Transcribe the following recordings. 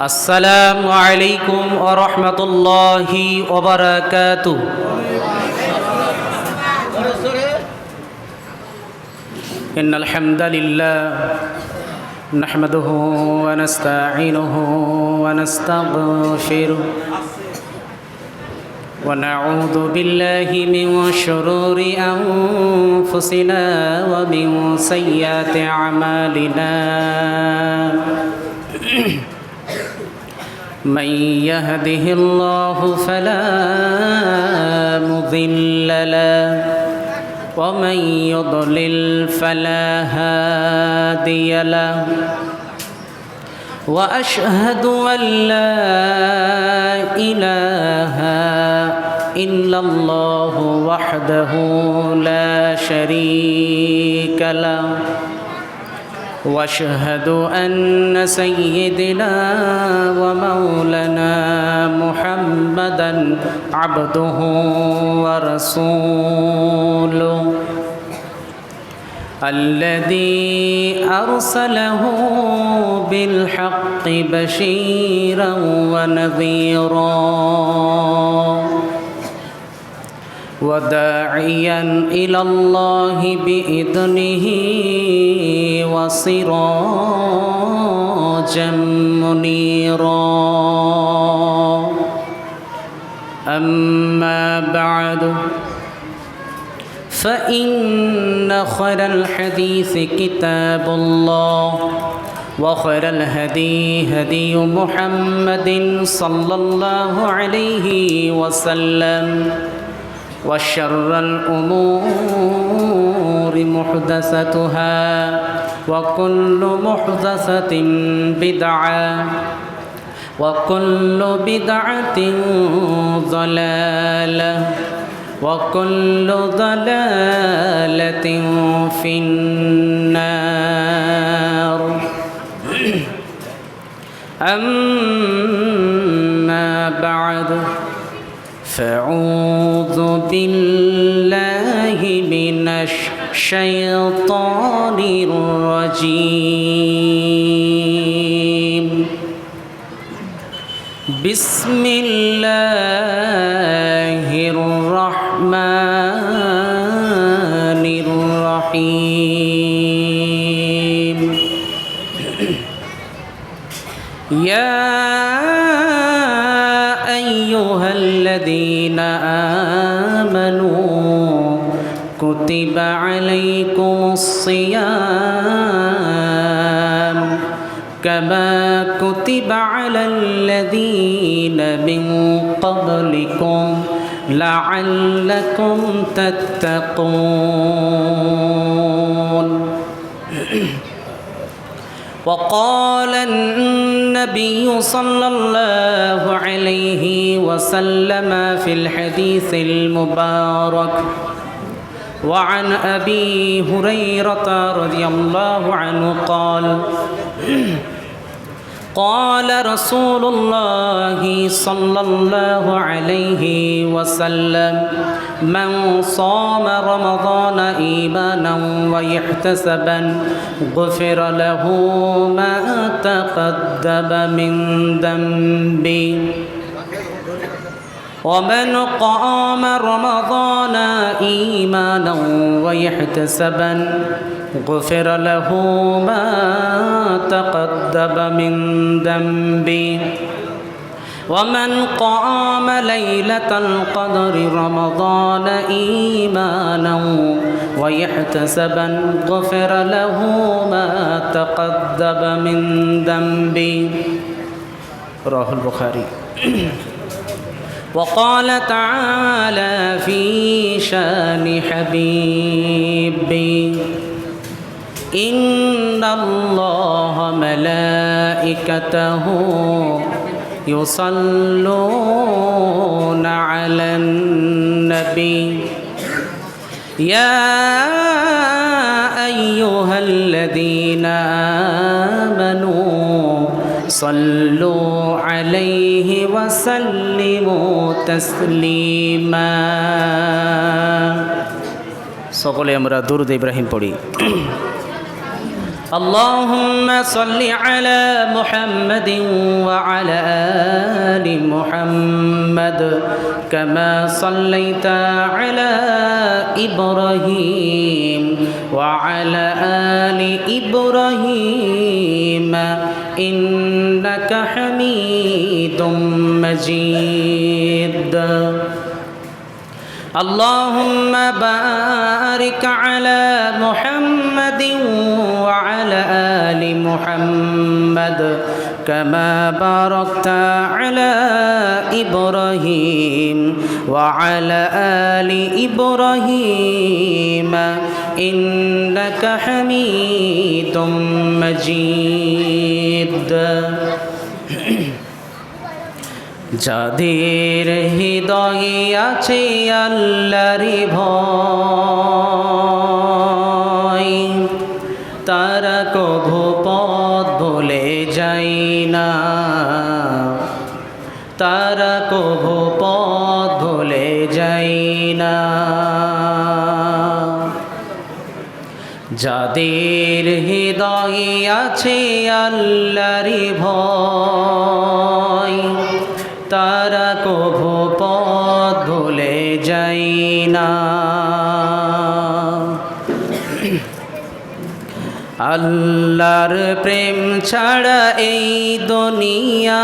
আসসালামু আলাইকুম ওয়া রাহমাতুল্লাহি ওয়া বারাকাতুহু। ইন্নাল হামদালিল্লাহ নাহমাদুহু ওয়া নাস্তাঈনুহু ওয়া নাস্তাগফিরুহু ওয়া নাউযু বিল্লাহি মিন শুরুরি আনফুসিনা ওয়া মিন সাইয়্যাতি আমালিনা। من يهده الله فلا مضل له ومن يضلل فلا هادي له وأشهد أن لا إله إلا الله وحده لا شريك له واشهد ان سيدنا ومولانا محمدا عبده ورسوله الذي ارسله بالحق بشيرا ونذيرا وداعيا إلى الله بإذنه وسراجا منيرا. أما بعد فإن خير الحديث كتاب الله وخير الهدي هدي محمد صلى الله عليه وسلم وشر الأمور محدثتها وكل محدثة بدعة وكل بدعة ضلالة وكل ضلالة في النار. أما بعد فأعوذ بالله من الشيطان الرجيم. بسم الله الرحمن الرحيم. يا أيها الذين آمنوا كتب عليكم الصيام كما كتب على الذين من قبلكم لعلكم تتقون. وقال النبي صلى الله عليه وسلم في الحديث المبارك وعن أبي هريرة رضي الله عنه قال قال رسول الله صلى الله عليه وسلم من صام رمضان إيمانا واحتسبا غفر له ما تقدم من ذنبه ومن قام رمضان إيمانا واحتسبا غفر له ما تقدم من ذنبه ومن قام ليلة القدر رمضان إيمانا واحتسبا غفر له ما تقدم من ذنبه. رواه البخاري. وقال تعالى في شان حبيبي إن الله ملائكته يصلون على النبي يا أيها الذين آمنوا صلوا عليه وسلموا تسليما. সকলে আমরা দুরূদ ইব্রাহিম পড়ি। اللهم صل على محمد وعلى آل محمد كما صليت على إبراهيم وعلى آل إبراهيم إنك حميد مجيد اللهم بارك على محمد وعلى آل محمد كما باركت على إبراهيم وعلى آل إبراهيم إنك حميد مجيد যাদের হৃদয়ে আছে আল্লাহর ভয় তারা কভু পথ ভুলে যায় না, তারা কভু পথ ভুলে যায় না। যাদের হৃদয়ে আছে আল্লাহর ভয় তারা কভু পথ ভুলে যায় না। আল্লাহর প্রেম ছাড়া এই দুনিয়ায়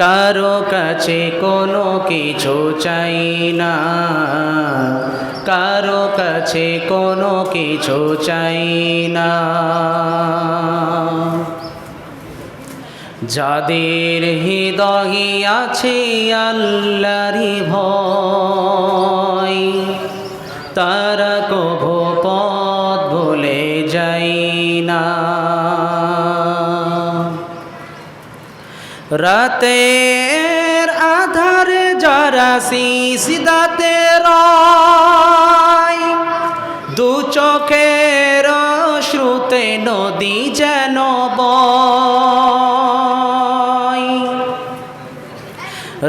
কারো কাছে কোনো কিছু চাই না, কারো কাছে কোনো কিছু চাই না। যাদের হৃদয়ে আছে আল্লাহর ভয় তারা কভু পথ ভুলে যায় না। রাতের আধারে যারা সিজদাতে রয় দু চোখের অশ্রুতে নদী যেন বয়।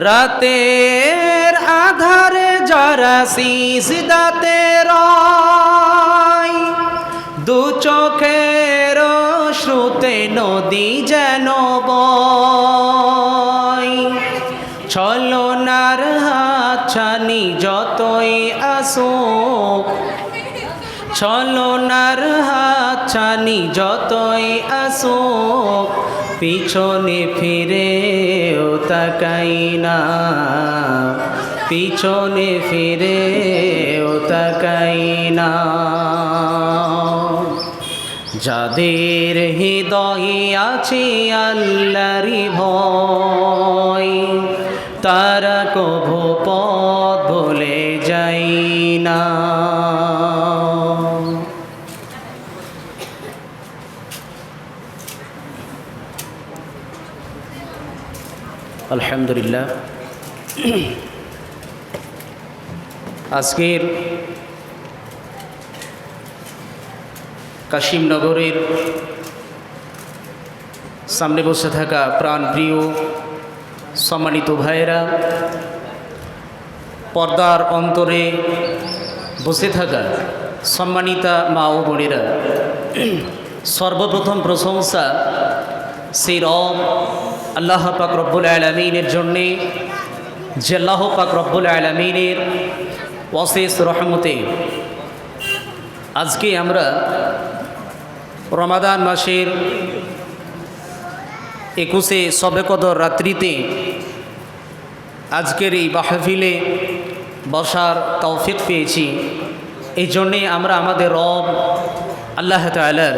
রাতের আধারে যারা সিজদাতে রয় দু চোখের অশ্রুতে নদী যেন বয়। ছলনার হাতছানি যতই আসুক, ছলনার হাতছানি যতই আসুক পিছনে ফিরেও তাকাই না, পিছনে ফিরেও তাকাই না। যাদের হৃদয়ে আছে আল্লাহর ভয় তারা কভু পথ ভুলে যায় না। আলহামদুলিল্লাহ, আজকের কাশিমনগরের সামনে বসে থাকা প্রাণপ্রিয় সম্মানিত ভাইয়েরা, পর্দার অন্তরে বসে থাকা সম্মানিতা মা ও বোনেরা, সর্বপ্রথম প্রশংসা সেই রব আল্লাহ পাক রব্বুল আলামিনের জন্যে, যে আল্লাহ পাক রব্বুল আলামিনের অশেষ রহমতে আজকে আমরা রমাদান মাসের 21শে শবে কদর রাত্রিতে আজকের এই মাহফিলে বসার তৌফিক পেয়েছি। এই জন্যে আমরা আমাদের রব আল্লাহ তাআলার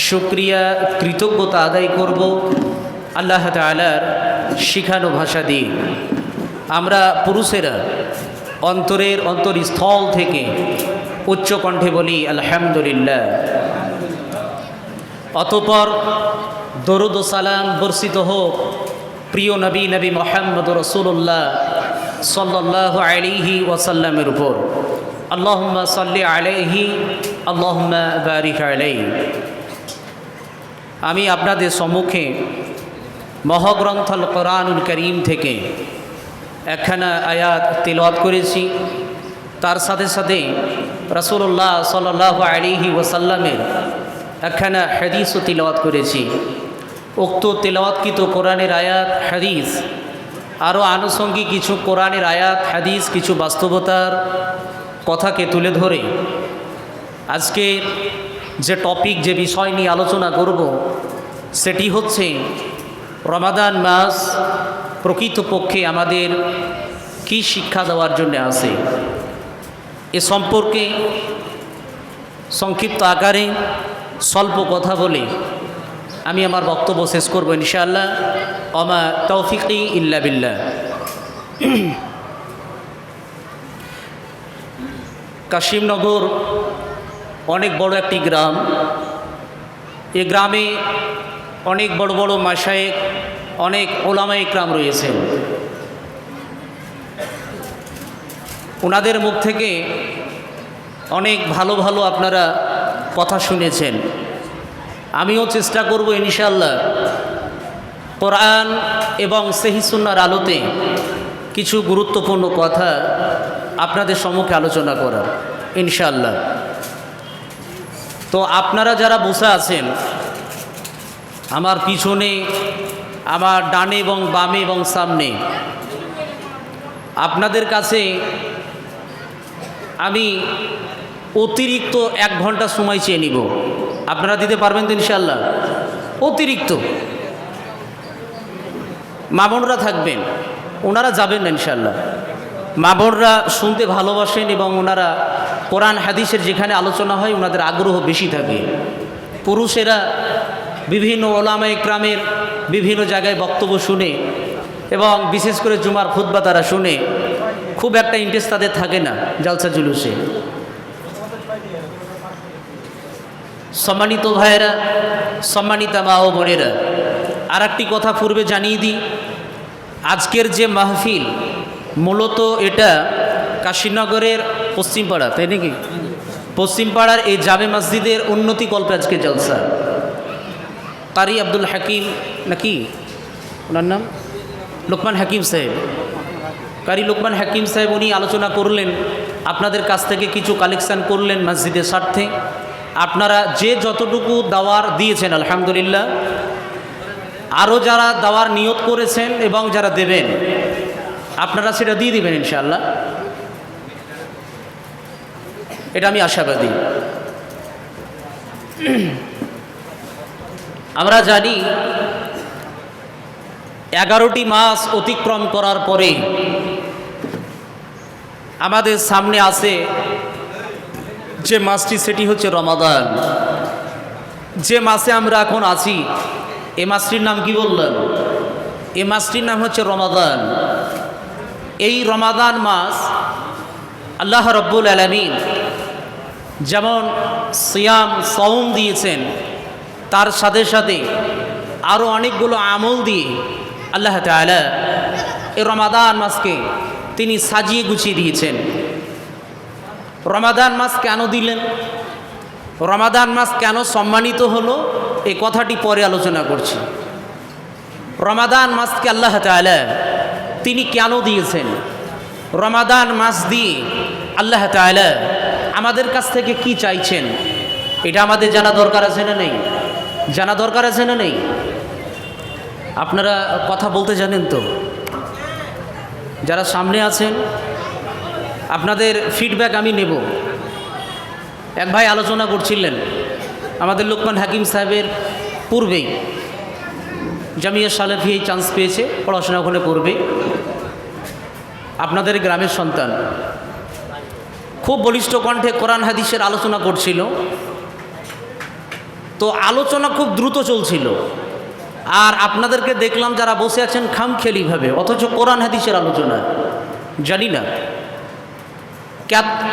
শুকরিয়া কৃতজ্ঞতা আদায় করব। আল্লাহ তাআলার শিখানো ভাষা দিয়ে আমরা পুরুষেরা অন্তরের অন্তরস্থল থেকে উচ্চ কণ্ঠে বলি আলহামদুলিল্লাহ। অতঃপর দরুদ ও সালাম বর্ষিত হোক প্রিয় নবী নবী মুহাম্মদ রাসূলুল্লাহ সাল্লাল্লাহু আলাইহি ওয়াসাল্লামের উপর। আল্লাহুম্মা সাল্লি আলাইহি আল্লাহুম্মা বারিক আলাইহি। আমি আপনাদের সম্মুখে মহাগ্রন্থ আল কোরআনুল করিম থেকে একখানা আয়াত তিলাওয়াত করেছি। তার সাথে সাথে রাসূলুল্লাহ সাল্লাল্লাহু আলাইহি ওয়াসাল্লামের একখানা হাদিসও তিলাওয়াত করেছি। উক্ত তিলাওয়াতকৃত কোরআনের আয়াত হাদিস আরও আনুষঙ্গিক কিছু কোরআনের আয়াত হাদিস কিছু বাস্তবতার কথাকে তুলে ধরে আজকের যে টপিক যে বিষয় নিয়ে আলোচনা করব সেটি হচ্ছে রমাদান মাস প্রকৃতপক্ষে আমাদের কি শিক্ষা দেওয়ার জন্য আছে এ সম্পর্কে সংক্ষিপ্ত আকারে স্বল্প কথা বলে আমি আমার বক্তব্য শেষ করব ইনশাআল্লাহ। ওমা তৌফিকি ইল্লা বিল্লাহ। কাশিমনগর অনেক বড় একটি গ্রাম। এই গ্রামে অনেক বড় বড় মাশায়েখ অনেক ওলামায়ে ইকরাম রয়েছেন। ওনাদের মুখ থেকে অনেক ভালো ভালো আপনারা কথা শুনেছেন। আমিও চেষ্টা করব ইনশাআল্লাহ কোরআন এবং সহিহ সুন্নাহর আলোতে কিছু গুরুত্বপূর্ণ কথা আপনাদের সম্মুখে আলোচনা করার ইনশাআল্লাহ। তো আপনারা যারা বসে আছেন আমার পিছনে, আমার ডানে এবং বামে এবং সামনে, আপনাদের কাছে আমি অতিরিক্ত 1 ঘন্টা সময় চেয়ে নিব। আপনারা দিতে পারবেন তো ইনশাআল্লাহ? অতিরিক্ত মা বোনরা থাকবেন, ওনারা যাবেন না ইনশাআল্লাহ। মা বোনরা শুনতে ভালোবাসেন এবং ওনারা কোরআন হাদিসের যেখানে আলোচনা হয় ওনাদের আগ্রহ বেশি থাকে। পুরুষেরা বিভিন্ন ওলামায়ে ইকরামের বিভিন্ন জায়গায় বক্তব্য শুনে এবং বিশেষ করে জুমার খুতবা তারা শুনে, খুব একটা ইন্টারেস্ট তাদের থাকে না জালসা জুলুসে। সম্মানিত ভাইয়েরা, সম্মানিতা মা ও বোনেরা, আর একটি কথা পূর্বে জানিয়ে দিই, আজকের যে মাহফিল মূলত এটা কাশীনগরের পশ্চিমপাড়া, তাই নাকি? পশ্চিমপাড়ার এই জামে মসজিদের উন্নতিকল্পে আজকে জলসা। কারি আব্দুল হাকিম নাকি ওনার নাম? লোকমান হাকিম সাহেব, কারি লোকমান হাকিম সাহেব উনি আলোচনা করলেন, আপনাদের কাছ থেকে কিছু কালেকশান করলেন মসজিদের স্বার্থে। আপনারা যে যতটুকু দাওয়ার দিয়েছেন আলহামদুলিল্লাহ, আরও যারা দাওয়ার নিয়ত করেছেন এবং যারা দেবেন আপনারা সেটা দিয়ে দিবেন ইনশাআল্লাহ, এটা আমি আশাবাদী। আমরা জানি 11টি মাস অতিক্রম করার পরে আমাদের সামনে আছে যে মাসটি, সেটি হচ্ছে রমাদান। যে মাসে আমরা এখন আছি এ মাসটির নাম কি বললেন? এ মাসটির নাম হচ্ছে রমাদান। এই রমাদান মাস আল্লাহ রব্বুল আলামিন যেমন সিয়াম সওম দিয়েছেন, তার সাথে সাথে আরও অনেকগুলো আমল দিয়ে আল্লাহ তাআলা এই রমাদান মাসকে তিনি সাজিয়ে গুছিয়ে দিয়েছেন। রমাদান মাস কেন দিলেন, রমাদান মাস কেন সম্মানিত হলো, এই কথাটি পরে আলোচনা করছি। রমাদান মাসকে আল্লাহ তাআলা তিনি কেন দিয়েছেন, রমাদান মাস দিয়ে আল্লাহ তাআলা আমাদের কাছ থেকে কি চাইছেন, এটা আমাদের জানা দরকার আছে না নেই? জানা দরকার আছে না নেই? আপনারা কথা বলতে জানেন তো? যারা সামনে আছেন আপনাদের ফিডব্যাক আমি নেব। এক ভাই আলোচনা করছিলেন আমাদের লোকমান হাকিম সাহেবের পূর্বেই, জামিয়া সালেফি এই চান্স পেয়েছে, পড়াশোনা ওখানে করবে, আপনাদের গ্রামের সন্তান, খুব বলিষ্ঠ কণ্ঠে কোরআন হাদিসের আলোচনা করছিল। তো আলোচনা খুব দ্রুত চলছিল, আর আপনাদেরকে দেখলাম যারা বসে আছেন খামখেয়ালিভাবে, অথচ কোরআন হাদিসের আলোচনা। জানি না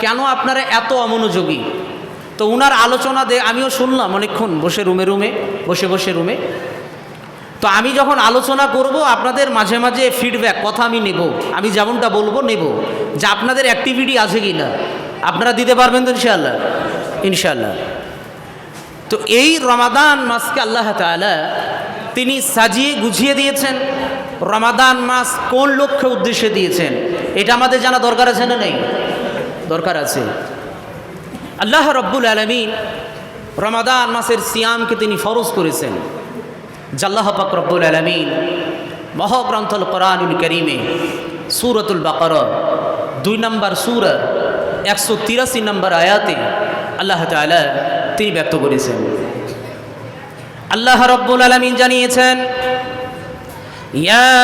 কেন আপনারা এত অমনোযোগী। তো উনার আলোচনা আমিও শুনলাম অনেকক্ষণ বসে বসে রুমে। তো আমি যখন আলোচনা করব আপনাদের মাঝে মাঝে ফিডব্যাক কথা আমি নেব, আমি যেমনটা বলবো নেব, যে আপনাদের অ্যাক্টিভিটি আছে কি না আপনারা দিতে পারবেন তো ইনশাআল্লাহ? ইনশাআল্লাহ। তো এই রমাদান মাসকে আল্লাহ তাআলা তিনি সাজিয়ে গুছিয়ে দিয়েছেন। রমাদান মাস কোন লক্ষ্যে উদ্দেশ্যে দিয়েছেন এটা আমাদের জানা দরকার আছে না নেই? দরকার আছে। আল্লাহ রব্বুল আলামিন রমাদান মাসের সিয়ামকে তিনি ফরজ করেছেন। আল্লাহ পাক রব্বুল আলামিন মহাগ্রন্থল কোরআনুল কারীমে সূরাতুল বাকারা 2 নম্বর সূরা 183 নম্বর আয়াতে আল্লাহ তাআলা তিনি ব্যক্ত করেছেন। আল্লাহ রব্বুল আলামিন জানিয়েছেন, ইয়া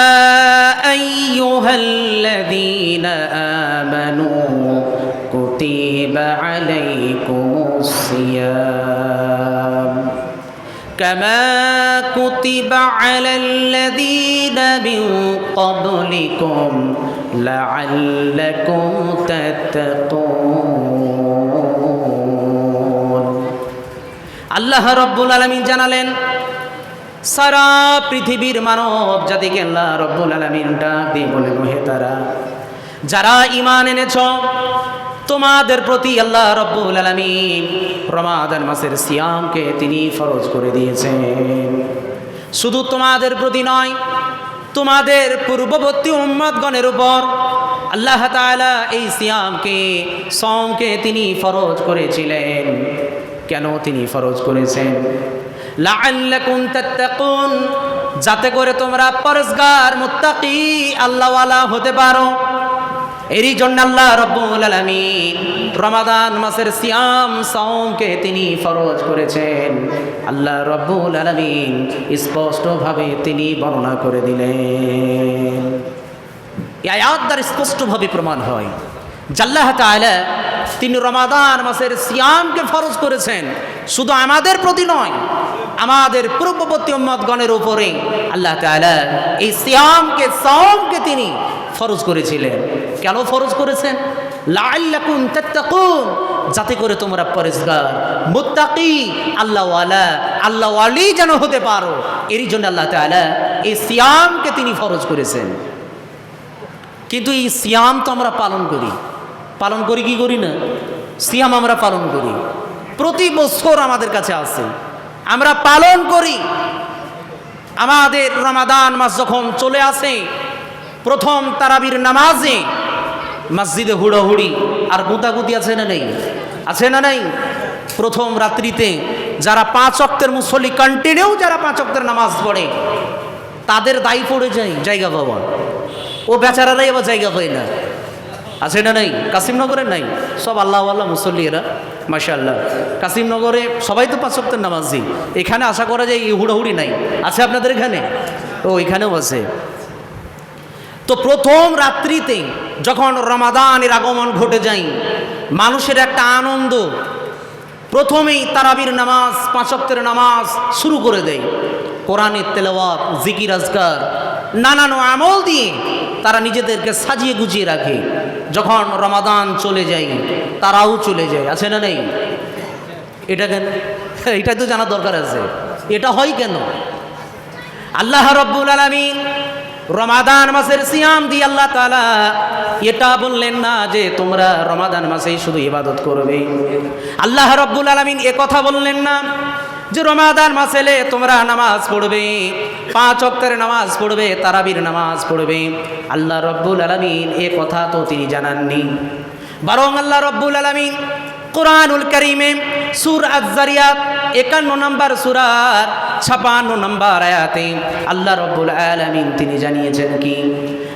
আইয়ুহাল্লাযীনা আমানু কুতিবা আলাইকুমুস সিয়াম কামা কুতিবা আলাল্লাযীনা মিন ক্বাবলিকুম লাআল্লাকুম তাত্তাকুন। আল্লাহ রব্বুল আলামিন জানালেন, সারা পৃথিবীর মানব জাতিকে আল্লাহ রব্বুল আলামিন ডাক দিয়ে বলেন, হে তারা যারা ঈমান এনেছ, তোমাদের প্রতি আল্লাহ রব্বুল আলামিন রমাদান মাসের সিয়ামকে তিনি ফরজ করে দিয়েছেন। শুধু তোমাদের প্রতি নয়, তোমাদের পূর্ববর্তী উম্মতগণের উপর আল্লাহ তাআলা এই সিয়ামকে সওমকে তিনি ফরজ করেছিলেন। কেন তিনি ফরজ করেছেন? লাআল্লাকুম তাত্তাকুন, যাতে করে তোমরা পরহেজগার মুত্তাকি আল্লাহওয়ালা হতে পারো। এরই জন্য আল্লাহ রব্বুল আলামিন রমাদান মাসের সিয়াম সওমকে তিনি ফরজ করেছেন। আল্লাহ রব্বুল আলামিন স্পষ্টভাবে তিনি বর্ণনা করে দিলেন। এই আয়াত দ্বারা স্পষ্টভাবে প্রমাণ হয় যে আল্লাহ তাআলা তিনি রমাদান মাসের সিয়ামকে ফরজ করেছেন, শুধু আমাদের প্রতি নয়, আমাদের পূর্ববর্তী উম্মতগণের উপরে আল্লাহ তাআলা এই সিয়ামকে সওমকে তিনি ফরজ করেছিলেন। কেন ফরজ করেছেন? লাআল্লাকুম তাত্তাকুন, যাতে করে তোমরা পরহেজগার মুত্তাকি আল্লাহওয়ালা আল্লাহওয়ালি যেন হতে পারো। এরই জন্য আল্লাহ তাআলা এই সিয়ামকে তিনি ফরজ করেছেন। কিন্তু এই সিয়াম তো আমরা পালন করি কি করি না? সিয়াম আমরা পালন করি, প্রতি বছর আমাদের কাছে আছে, আমরা পালন করি। আমাদের রমাদান মাস যখন চলে আসে, প্রথম তারাবির নামাজে মসজিদে হুড়োহুড়ি আর গুতাগুতি আছে না নেই? আছে না নাই? প্রথম রাত্রিতে যারা 5 ওয়াক্তের মুসল্লি কন্টিনিউ যারা 5 ওয়াক্তের নামাজ পড়ে, তাদের দায়ী পড়ে যায় জায়গা পাওয়া। ও বেচারারাই আবার জায়গা পায় না। আছে না নাই? কাসিমনগরে নাই? সব আল্লাহ মুসল্লি এরা, মাশাআল্লাহ। কাসিমনগরে সবাই তো 5 ওয়াক্তের নামাজি। এখানে আশা করা যায় এই হুড়োহুড়ি নাই। আছে আপনাদের এখানে? ও এখানেও আছে। তো প্রথম রাত্রিতে যখন রমাদানের আগমন ঘটে যায়, মানুষের একটা আনন্দ, প্রথমেই তারাবির নামাজ 5 ওয়াক্তের নামাজ শুরু করে দেয়। কোরআনের তেলাওয়াত, জিকির আজকার, নানান আমল দিয়ে তারা নিজেদেরকে সাজিয়ে গুজিয়ে রাখে। যখন রমাদান চলে যায়, তারাও চলে যায়। আছে না নেই? এটা কেন? এটা তো জানা দরকার আছে। এটা হয় কেন? আল্লাহ রব্বুল আলামিন রমাদান মাসের সিয়াম দিয়ে আল্লাহ তাআলা এটা বললেন না যে তোমরা রমাদান মাসেই শুধু ইবাদত করবে। আল্লাহ রব্বুল আলামিন এ কথা বললেন না যে রমাদান মাসে তোমরা নামাজ পড়বে, 5 ওয়াক্তের নামাজ পড়বে, তারাবির নামাজ পড়বে। আল্লাহ রব্বুল আলামিন এ কথা তো তিনি জানাননি। বরং আল্লাহ রব্বুল আলামিন কোরআনুল কারীমে সূরা আয-যারিয়াত 51 নম্বর সূরার 56 নম্বর আয়াতে আল্লাহ রব্বুল আলামিন তিনি জানিয়েছেন কি?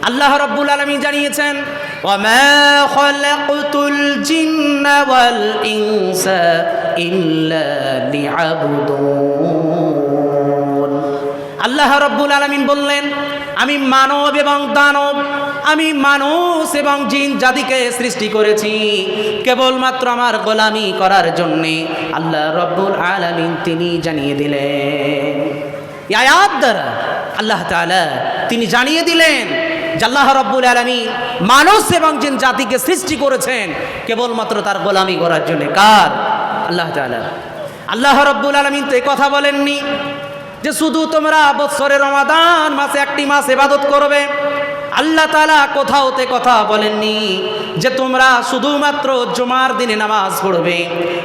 আল্লাহ রব্বুল আলামিন জানিয়েছেন, ওয়ামা খালাকতুল জিন্না ওয়াল ইনসা ইল্লা লিয়াবুদুন। আল্লাহ রব্বুল আলামিন বললেন, আমি মানব এবং দানব, আমি মানুষ এবং জিন জাতিকে সৃষ্টি করেছি কেবলমাত্র আমার গোলামি করার জন্যে। আল্লাহ রব্বুল আলামিন তিনি জানিয়ে দিলেন। এই আয়াত দ্বারা আল্লাহ তাআলা তিনি জানিয়ে দিলেন যে আল্লাহ রব্বুল আলামিন মানুষ এবং জিন জাতিকে সৃষ্টি করেছেন কেবলমাত্র তার গোলামি করার জন্য। কার? আল্লাহ তাআলা। আল্লাহ রব্বুল আলামিন তো এই কথা বলেননি যে শুধু তোমরা বৎসরে রমাদান মাসে একটি মাস ইবাদত করবে, আল্লাহ তাআলা কোথাওতে কথা বলেননি যে তোমরা শুধুমাত্র জুমার দিনে নামাজ পড়বে।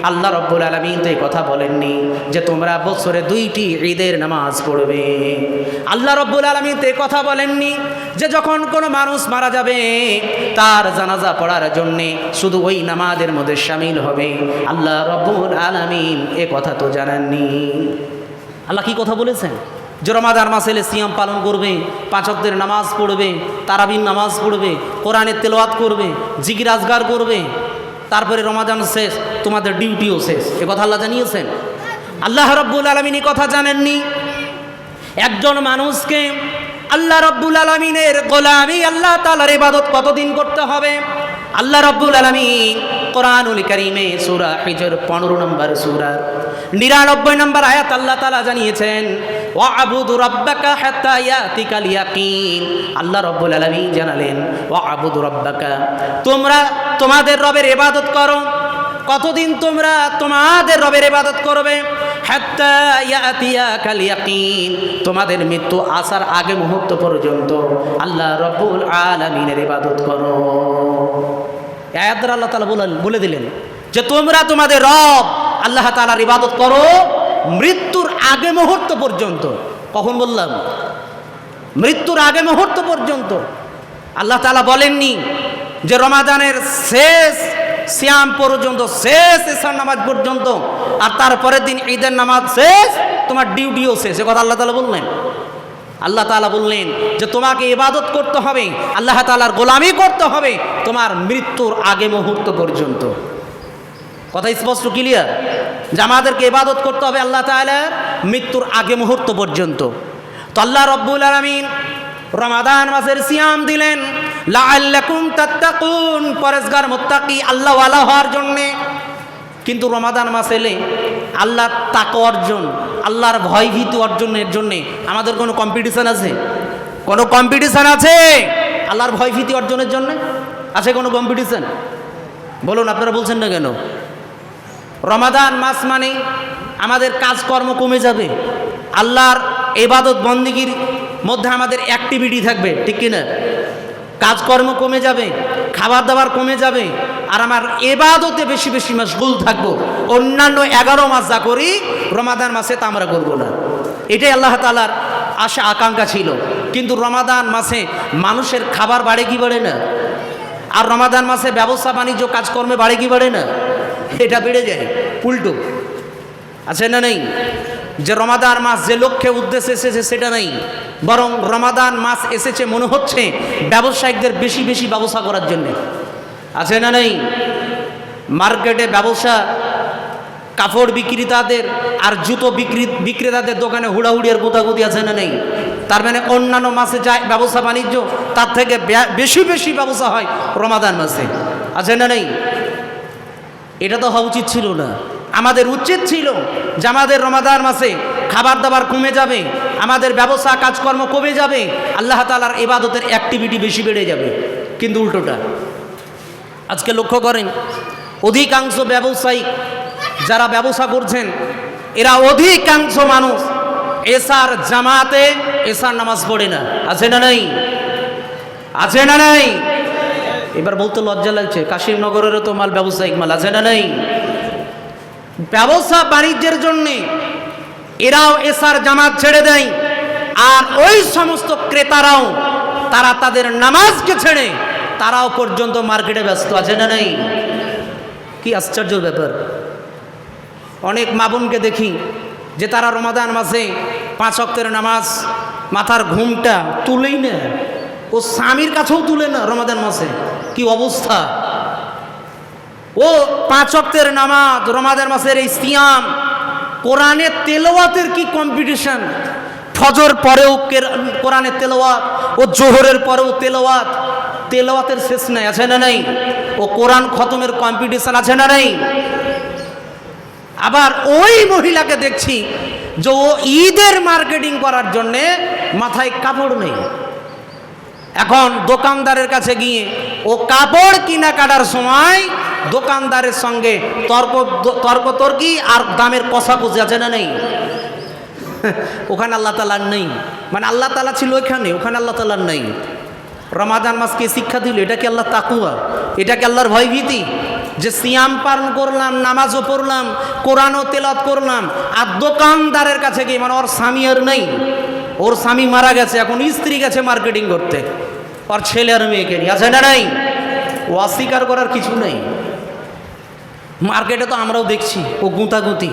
আল্লাহ রাব্বুল আলামিন তো এই কথা বলেননি যে তোমরা বছরে 2টি ঈদের নামাজ পড়বে। আল্লাহ রাব্বুল আলামিন তো এই কথা বলেননি যে যখন কোনো মানুষ মারা যাবে তার জানাজা পড়ার জন্যে শুধু ওই নামাজের মধ্যে শামিল হবে। আল্লাহ রাব্বুল আলামিন এ কথা তো জানাননি। আল্লাহ কি কথা বলেছেন? যে রমাদান মাসে এলে সিয়াম পালন করবে, 5 ওয়াক্তের নামাজ পড়বে, তারাবির নামাজ পড়বে, কোরআনের তেলাওয়াত করবে, জিকির আজগার করবে, তারপরে রমাদান শেষ, তোমাদের ডিউটিও শেষ। এ কথা আল্লাহ জানিয়েছেন? আল্লাহ রাব্বুল আলামিন এই কথা জানেননি? একজন মানুষকে আল্লাহ রাব্বুল আলামিনের গোলামি, আল্লাহ তাআলার ইবাদত কতদিন করতে হবে? আল্লাহ রাব্বুল আলামিন কোরআনুল কারীমে সূরা হিজর 15 নম্বর সূরা 99 নম্বর আয়াত আল্লাহ তাআলা জানিয়েছেন, ওয়া'বুদু রাব্বাকা হাত্তা ইয়াতিকাল ইয়াকিন। আল্লাহ রাব্বুল আলামিন জানালেন, ওয়া'বুদু রাব্বাকা, তোমরা তোমাদের রবের ইবাদত করো। কতদিন তোমরা তোমাদের রবের ইবাদত করবে? হাত্তা ইয়াতিয়াকাল ইয়াকিন, তোমাদের মৃত্যু আসার আগে মুহূর্ত পর্যন্ত আল্লাহ রাব্বুল আলামিনের ইবাদত করো। এই আয়াত দ্বারা আল্লাহ তাআলা বলে দিলেন যে তোমরা তোমাদের রব আল্লাহ তাআলার ইবাদত করো মৃত্যুর আগে মুহূর্ত পর্যন্ত। কখন বললাম? মৃত্যুর আগে মুহূর্ত পর্যন্ত। আল্লাহ তাআলা বলেননি যে রমাদানের শেষ সিয়াম পর্যন্ত, শেষ এশার নামাজ পর্যন্ত, আর তারপরের দিন ঈদের নামাজ শেষ, তোমার ডিউটিও শেষ। এ কথা আল্লাহ তাআলা বললেন? আল্লাহ তাআলা বললেন যে তোমাকে ইবাদত করতে হবে, আল্লাহ তাআলার গোলামি করতে হবে তোমার মৃত্যুর আগে মুহূর্ত পর্যন্ত। কথা স্পষ্ট, ক্লিয়ার? যে আমাদেরকে ইবাদত করতে হবে আল্লাহ তাআলার মৃত্যুর আগে মুহূর্ত পর্যন্ত। তো আল্লাহ রাব্বুল আলামিন রমাদান মাসের সিয়াম দিলেন লাআল্লাকুম তাত্তাকুন, পরেজগার মুত্তাকি আল্লাহ ওয়ালা হওয়ার জন্যে। কিন্তু রমাদান মাস এলে আল্লাহর তাকওয়া অর্জন, আল্লাহর ভয় ভীতি অর্জনের জন্যে আমাদের কোনো কম্পিটিশান আছে? কোনো কম্পিটিশান আছে আল্লাহর ভয় ভীতি অর্জনের জন্য? আছে কোনো কম্পিটিশান? বলুন, আপনারা বলছেন না কেন? রমাদান মাস মানে আমাদের কাজকর্ম কমে যাবে, আল্লাহর ইবাদত বন্দেগীর মধ্যে আমাদের অ্যাক্টিভিটি থাকবে, ঠিক কিনা? কাজকর্ম কমে যাবে, খাবার দাবার কমে যাবে, আর আমার ইবাদতে বেশি বেশি মশগুল থাকবো। অন্যান্য 11 মাস যা করি রমাদান মাসে তা আমরা করবো না। এটাই আল্লাহ তাআলার আশা আকাঙ্ক্ষা ছিল। কিন্তু রমাদান মাসে মানুষের খাবার বাড়ে কি বাড়ে না? আর রমাদান মাসে ব্যবসা বাণিজ্য কাজকর্মে বাড়ে কি বাড়ে না? এটা বেড়ে যায়, উল্টো। আছে না নেই? যে রমাদান মাস যে লক্ষ্যে উদ্দেশ্যে এসেছে সেটা নেই, বরং রমাদান মাস এসেছে মনে হচ্ছে ব্যবসায়িকদের বেশি বেশি ব্যবসা করার জন্য। আছে না নেই? মার্কেটে ব্যবসা, কাপড় বিক্রেতাদের আর জুতো বিক্রেতাদের দোকানে হুড়াহুড়ি আর গোতাগুতি। আছে না নেই? তার মানে অন্যান্য মাসে যায় ব্যবসা বাণিজ্য, তার থেকে বেশি বেশি ব্যবসা হয় রমাদান মাসে। আছে না নেই? এটা তো হওয়া উচিত ছিল না। আমাদের উচিত ছিল যে আমাদের রমাদান মাসে খাবার দাবার কমে যাবে, আমাদের ব্যবসা কাজকর্ম কমে যাবে, আল্লাহ তাআলার ইবাদতের অ্যাক্টিভিটি বেশি বেড়ে যাবে। কিন্তু উল্টোটা। আজকে লক্ষ্য করেন, অধিকাংশ ব্যবসায়ী যারা ব্যবসা করছেন এরা অধিকাংশ মানুষ এশার জামাতে এশার নামাজ পড়ে না। আছে না নাই? আছে না নাই? এবার বলতে লজ্জা লাগছে, কাশিমনগরেরও তো মাল ব্যবসায়িক মাল। আছে না নাই? ব্যবসা বাণিজ্যের জন্যে এরাও এশার জামাত ছেড়ে দেয়, আর ওই সমস্ত ক্রেতারাও তারা তাদের নামাজকে ছেড়ে তারাও পর্যন্ত মার্কেটে ব্যস্ত। আছে না নাই? কি আশ্চর্য ব্যাপার! অনেক মা বোনকে দেখি যে তারা রমাদান মাসে 5 ওয়াক্তের নামাজ, মাথার ঘুমটা তুলেই না, ও স্বামীর কাছেও তুলে না রমাদান মাসে। কি অবস্থা! ও 5 ওয়াক্তের নামাজ, রমাদান মাসের এই সিয়াম, কোরআনের তেলাওয়াতের কি কম্পিটিশন! ফজর পরেও কোরআনের তেলাওয়াত, ও জোহরের পরেও তেলাওয়াত, তেলাওয়াতের শেষ নাই। আছে না নাই? ও কোরআন খতমের কম্পিটিশন। আছে না নাই? আবার ওই মহিলাকে দেখছি যে ও ঈদের মার্কেটিং করার জন্যে মাথায় কাপড় নেই। এখন দোকানদারের কাছে গিয়ে ও কাপড় কিনা কাটার সময় দোকানদারের সঙ্গে তর্কতর্কি আর দামের কষাকষি। আছে না নেই? ওখানে আল্লাহ তাআলার নেই, মানে আল্লাহ তাআলা ছিল ওইখানে, ওখানে আল্লাহ তাআলার নেই। রমাদান মাসকে শিক্ষা দিল, এটা কি আল্লাহ তাকুয়া? এটা কি আল্লাহর ভয়ভীতি? যে সিয়াম পালন করলাম, নামাজও পড়লাম, কোরআনও তেলাওয়াত করলাম, আর দোকানদারের কাছে গিয়ে, মানে ওর স্বামী আর নেই, ওর স্বামী মারা গেছে, এখন স্ত্রী গেছে মার্কেটিং করতে, ওর ছেলে আর মেয়েকে নিয়ে, আছে না নাই? ও অস্বীকার করার কিছু নেই। মার্কেটে তো আমরাও দেখছি ও গুঁতাগুঁতি।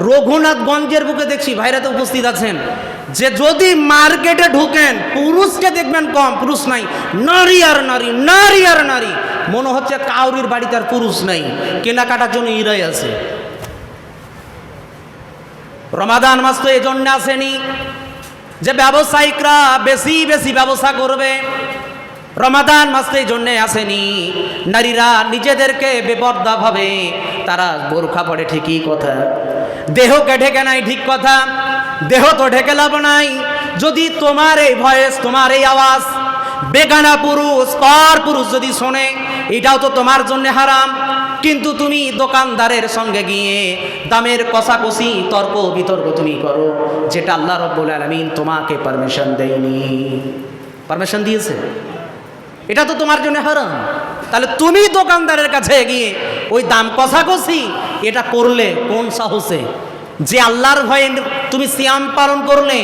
রঘুনাথগঞ্জের বুকে দেখছি, ভাইরা তো উপস্থিত আছেন, যে যদি মার্কেটে ঢুকেন পুরুষকে দেখবেন কম, পুরুষ নাই, নারী আর নারী, নারী আর নারী। মনে হচ্ছে কাউরির বাড়িতে আর পুরুষ নাই, কেনাকাটার জন্য ইরাই আছে। রমাদান মাস তো এই জন্য আসেনি যে ব্যবসায়িকরা বেশি বেশি ব্যবসা করবে। রমাদান মাস তো এই জন্যে আসেনি নারীরা নিজেদেরকে বেপর্দা ভাবে তারা বোরখা পড়ে, ঠিকই কথা, দেহকে ঢেকে নাই, ঠিক কথা, দেহ তো ঢেকে লাভ নাই। যদি তোমার এই ভয়েস, তোমার এই আওয়াজ বেগানা পুরুষ, পর পুরুষ যদি শোনে, এটাও তো তোমার জন্য হারাম। কিন্তু তুমি দোকানদারের সঙ্গে গিয়ে দামের কষাকষি, তর্ক বিতর্ক তুমি করো, যেটা আল্লাহ রাব্বুল আলামিন তোমাকে পারমিশন দেয়নি। পারমিশন দিয়েছে, এটা তো তোমার জন্য হারাম। তাহলে তুমি দোকানদারের কাছে গিয়ে ওই দাম কষাকষি এটা করলে কোন সাহসে? যে আল্লাহর ভয়ে তুমি সিয়াম পালন করলে,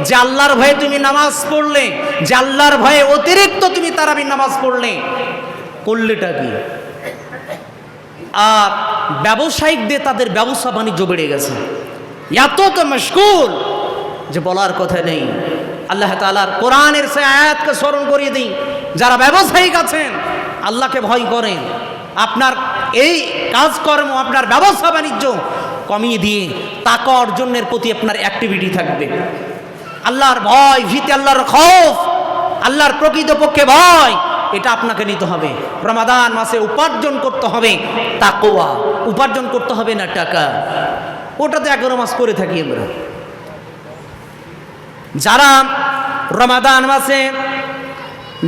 যে আল্লাহর ভয়ে তুমি নামাজ পড়লে, যে আল্লাহর ভয়ে অতিরিক্ত তুমি তারাবির নামাজ পড়লে, করলেটা কি? আর ব্যবসায়িকদের তাদের ব্যবসা বাণিজ্য বেড়ে গেছে, এত তো মশগুল যে বলার কথা নেই। আল্লাহ তাআলার কোরআনের সে আয়াতকে স্মরণ করিয়ে দিই, যারা ব্যবসায়িক আছেন আল্লাহকে ভয় করেন, আপনার এই কাজকর্ম, আপনার ব্যবসা বাণিজ্য কমিয়ে দিয়ে তাকওয়া অর্জনের প্রতি আপনার অ্যাক্টিভিটি থাকবে। আল্লাহর ভয়, ভীতি, আল্লাহর খৌফ, আল্লাহর প্রকৃতপক্ষে ভয়, এটা আপনাকে নিতে হবে। রমাদান মাসে উপার্জন করতে হবে তাকওয়া, উপার্জন করতে হবে না টাকা। ওটা তো 11 মাস করে থাকি আমরা। যারা রমাদান মাসে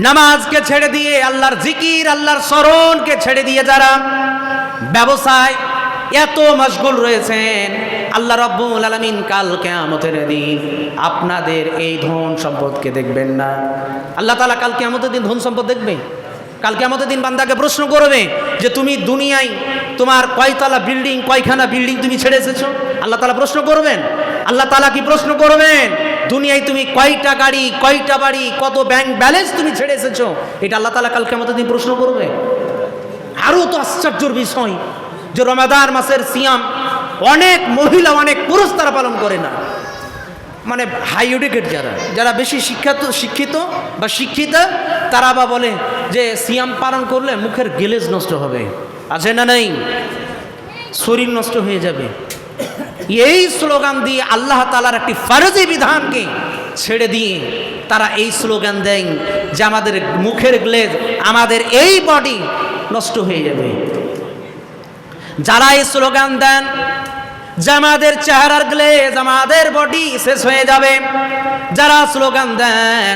নামাজকে ছেড়ে দিয়ে, আল্লাহর জিকির, আল্লাহর স্মরণকে ছেড়ে দিয়ে যারা ব্যবসায় এত মশগুল রয়েছেন, আল্লাহ রাব্বুল আলামিন কাল কিয়ামতের দিন আপনাদের এই ধন সম্পদকে দেখবেন না। আল্লাহ তাআলা কাল কিয়ামতের দিন ধন সম্পদ দেখবে। কাল কিয়ামতের দিন বান্দাকে প্রশ্ন করবে যে তুমি দুনিয়ায় তোমার কয়তলা বিল্ডিং, কয়খানা বিল্ডিং তুমি ছেড়ে এসেছো? আল্লাহ তাআলা প্রশ্ন করবেন। আল্লাহ তাআলা কি প্রশ্ন করবেন? দুনিয়ায় তুমি কয়টা গাড়ি, কয়টা বাড়ি, কত ব্যাংক ব্যালেন্স তুমি ছেড়ে এসেছো? এটা আল্লাহ তাআলা কাল কিয়ামতের দিন প্রশ্ন করবে। আরও তো আশ্চর্যের বিষয় যে রমাদান মাসের সিয়াম অনেক মহিলা, অনেক পুরুষ তারা পালন করে না। মানে হাই এডুকেট যারা বেশি শিক্ষিত বা শিক্ষিতা, তারা বা বলে যে সিয়াম পালন করলে মুখের গ্লেজ নষ্ট হবে, আছে না নাই, শরীর নষ্ট হয়ে যাবে। এই স্লোগান দিয়ে আল্লাহ তাআলার একটি ফরজি বিধানকে ছেড়ে দিয়ে তারা এই স্লোগান দেন যে আমাদের মুখের গ্লেজ, আমাদের এই বডি নষ্ট হয়ে যাবে। যারা এই স্লোগান দেন যে আমাদের চেহারার গ্লেজ, আমাদের বডি শেষ হয়ে যাবে, যারা স্লোগান দেন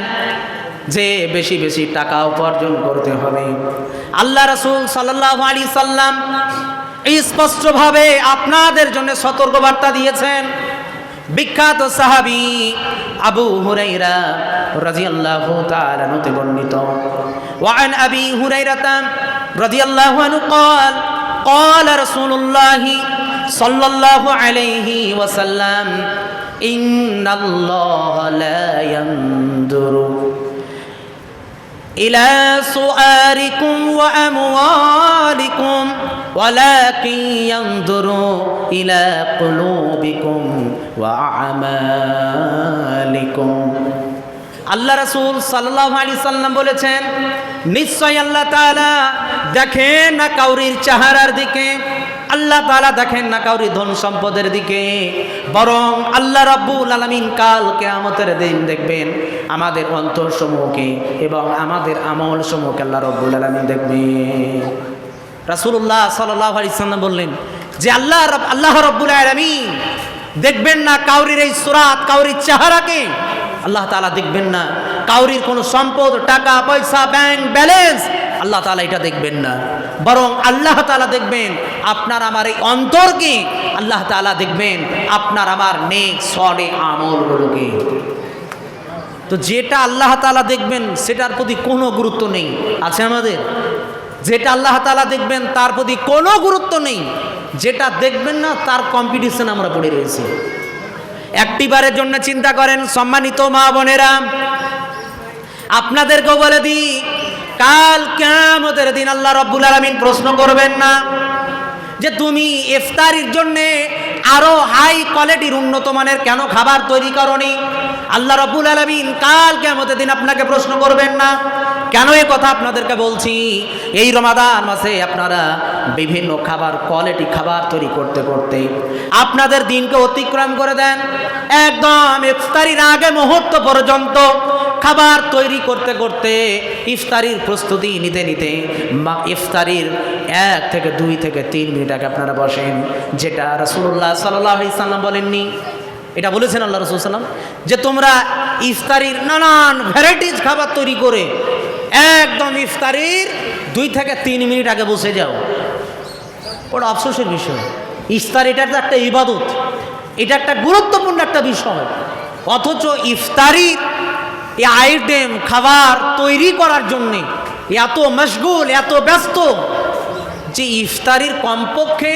যে বেশি বেশি টাকা উপার্জন করতে হবে, আল্লাহ রাসূল সাল্লাল্লাহু আলাইহি সাল্লাম এই স্পষ্টভাবে আপনাদের জন্য সতর্কবার্তা দিয়েছেন। বিখ্যাত সাহাবী আবু হুরায়রা রাদিয়াল্লাহু তাআলা আনহু বর্ণিত, ওয়া আন আবি হুরায়রা রাদিয়াল্লাহু আনহু قال قال رسول الله صلى الله عليه وسلم إن الله لا ينظر إلى صوركم وأموالكم ولكن ينظر إلى قلوبكم وأعمالكم। আল্লাহ রাসূল সাল্লাল্লাহু আলাইহি সাল্লাম বলেছেন, নিশ্চয় আল্লাহ তাআলা দেখেন না কাউরির চেহারার দিকে, আল্লাহ তাআলা দেখেন না কাউরি ধন সম্পদের দিকে, বরং আল্লাহ রাব্বুল আলামিন কাল কিয়ামতের দিন দেখবেন আমাদের অন্তরসমূহকে এবং আমাদের আমল সমূহকে আল্লাহ রাব্বুল আলামিন দেখবেন। রাসূলুল্লাহ সাল্লাল্লাহু আলাইহি সাল্লাম বললেন যে আল্লাহ রাব্বুল আলামিন দেখবেন না কাউরির এই সুরাত, কাউরির চেহারাকে আল্লাহ তাআলা দেখবেন না, কাউরির কোনো সম্পদ, টাকা পয়সা, ব্যাংক ব্যালেন্স, আল্লাহ তাআলা এটা দেখবেন না, বরং আল্লাহ তাআলা দেখবেন আপনার আমার এই অন্তরকে, আল্লাহ তাআলা দেখবেন আপনার আমার নেক সলে আমলগুলোকে। তো যেটা আল্লাহ তাআলা দেখবেন সেটার প্রতি কোনো গুরুত্ব নেই, আছে আমাদের? যেটা আল্লাহ তাআলা দেখবেন তার প্রতি কোনো গুরুত্ব নেই, যেটা দেখবেন না তার কম্পিটিশন আমরা পড়ে রয়েছি। একটিবারের জন্য চিন্তা করেন সম্মানিত মা বোনেরা, আপনাদেরকেও বলে দিই, কাল কিয়ামতের দিন আল্লাহ রাব্বুল আলামিন প্রশ্ন করবেন না যে তুমি ইফতারির জন্য আরো হাই কোয়ালিটির উন্নত মানের কেন খাবার তৈরি করনি। আল্লাহ রাব্বুল আলামিন কাল কিয়ামতের দিন আপনাকে প্রশ্ন করবেন না। কেন এই কথা আপনাদেরকে বলছি? এই রমাদান মাসে আপনারা বিভিন্ন খাবার কোয়ালিটি খাবার তৈরি করতে করতে আপনাদের দিনকে অতিক্রম করে দেন। একদম ইফতারির আগে মুহূর্ত পর্যন্ত খাবার তৈরি করতে করতে ইফতারির প্রস্তুতি নিতে নিতে ইফতারির 1 থেকে 2 থেকে 3 মিনিট আগে আপনারা বসেন, যেটা রাসূলুল্লাহ সাল্লাল্লাহু আলাইহি সাল্লাম বলেননি, এটা বলেছেন আল্লাহ রাসূল সাল্লাম, যে তোমরা ইফতারির নানান ভ্যারাইটিস খাবার তৈরি করে একদম ইফতারির 2 থেকে 3 মিনিট আগে বসে যাও। ওটা আফসোসের বিষয়। ইফতার এটা তো একটা ইবাদত, এটা একটা গুরুত্বপূর্ণ একটা বিষয়, অথচ ইফতারির এই আইটেম খাবার তৈরি করার জন্যে এত মশগুল, এত ব্যস্ত যে ইফতারির কমপক্ষে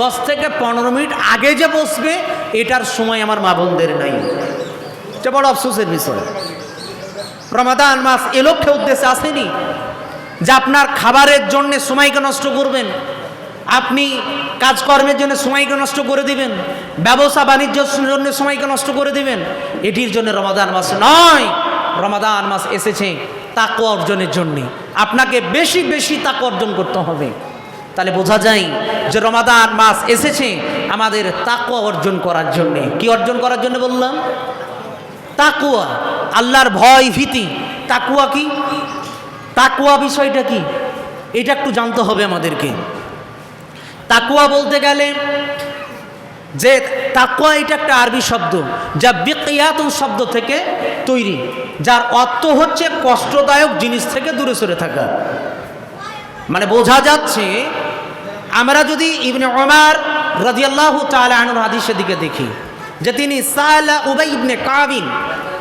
10 থেকে 15 মিনিট আগে যে বসবে এটার সময় আমার মা বোনদের নাই। এটা বড় আফসোসের বিষয়। রমাদান মাস এ লক্ষ্যে উদ্দেশ্যে আসেনি যে আপনার খাবারের জন্য সময়কে নষ্ট করবেন, আপনি কাজকর্মের জন্য সময়কে নষ্ট করে দিবেন, ব্যবসা বাণিজ্যের জন্য সময়কে নষ্ট করে দিবেন। এটির জন্য রমাদান মাস নয়। রমাদান মাস এসেছে তাকওয়া অর্জনের জন্যে। আপনাকে বেশি বেশি তাকওয়া অর্জন করতে হবে। তাহলে বোঝা যায় যে রমাদান মাস এসেছে আমাদের তাকওয়া অর্জন করার জন্যে। কি অর্জন করার জন্য বললাম? তাকওয়া, আল্লাহর ভয় ভীতি। তাকওয়া কি? তাকওয়া বিষয়টা কি এটা একটু জানতে হবে আমাদেরকে। তাকওয়া বলতে গেলে যে তাকওয়া এটা একটা আরবি শব্দ যা বিকিয়াতুন শব্দ থেকে তৈরি, যার অর্থ হচ্ছে কষ্টদায়ক জিনিস থেকে দূরে সরে থাকা। মানে বোঝা যাচ্ছে আমরা যদি ইবনে ওমর রাদিয়াল্লাহু তাআলা আনহুর হাদিসের দিকে দেখি যে তিনি সালা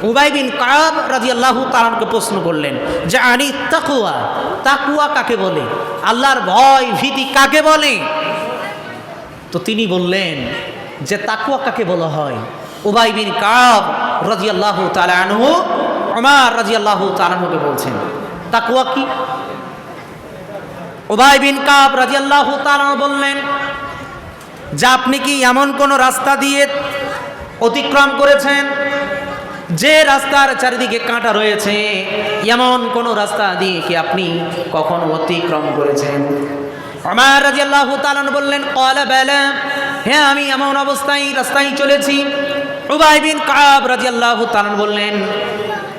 উবাই বিন কাব রাদিয়াল্লাহু তাআলা আনহুকে প্রশ্ন করলেন যে আনি তাকওয়া, তাকওয়া কাকে বলে, আল্লাহর ভয় ভীতি কাকে বলে? তো তিনি বললেন যে তাকওয়া কাকে বলা হয়। উবাই বিন কাব রাদিয়াল্লাহু তাআলা আনহু ওমর রাদিয়াল্লাহু তাআলা আনহুকে বলছেন তাকওয়া কি। উবাই বিন কাব রাদিয়াল্লাহু তাআলা বললেন যে আপনি কি এমন কোন রাস্তা দিয়ে অতিক্রম করেছেন যে রাস্তার চারিদিকে কাঁটা রয়েছে, এমন কোন রাস্তা দিয়ে কি আপনি কখনো অতিক্রম করেছেন? ওমর রাদিয়াল্লাহু তাআলা বললেন ক্বালা বালা, হ্যাঁ আমি এমন অবস্থায় রাস্তায় চলেছি। উবাই বিন কাব রাদিয়াল্লাহু তাআলা বললেন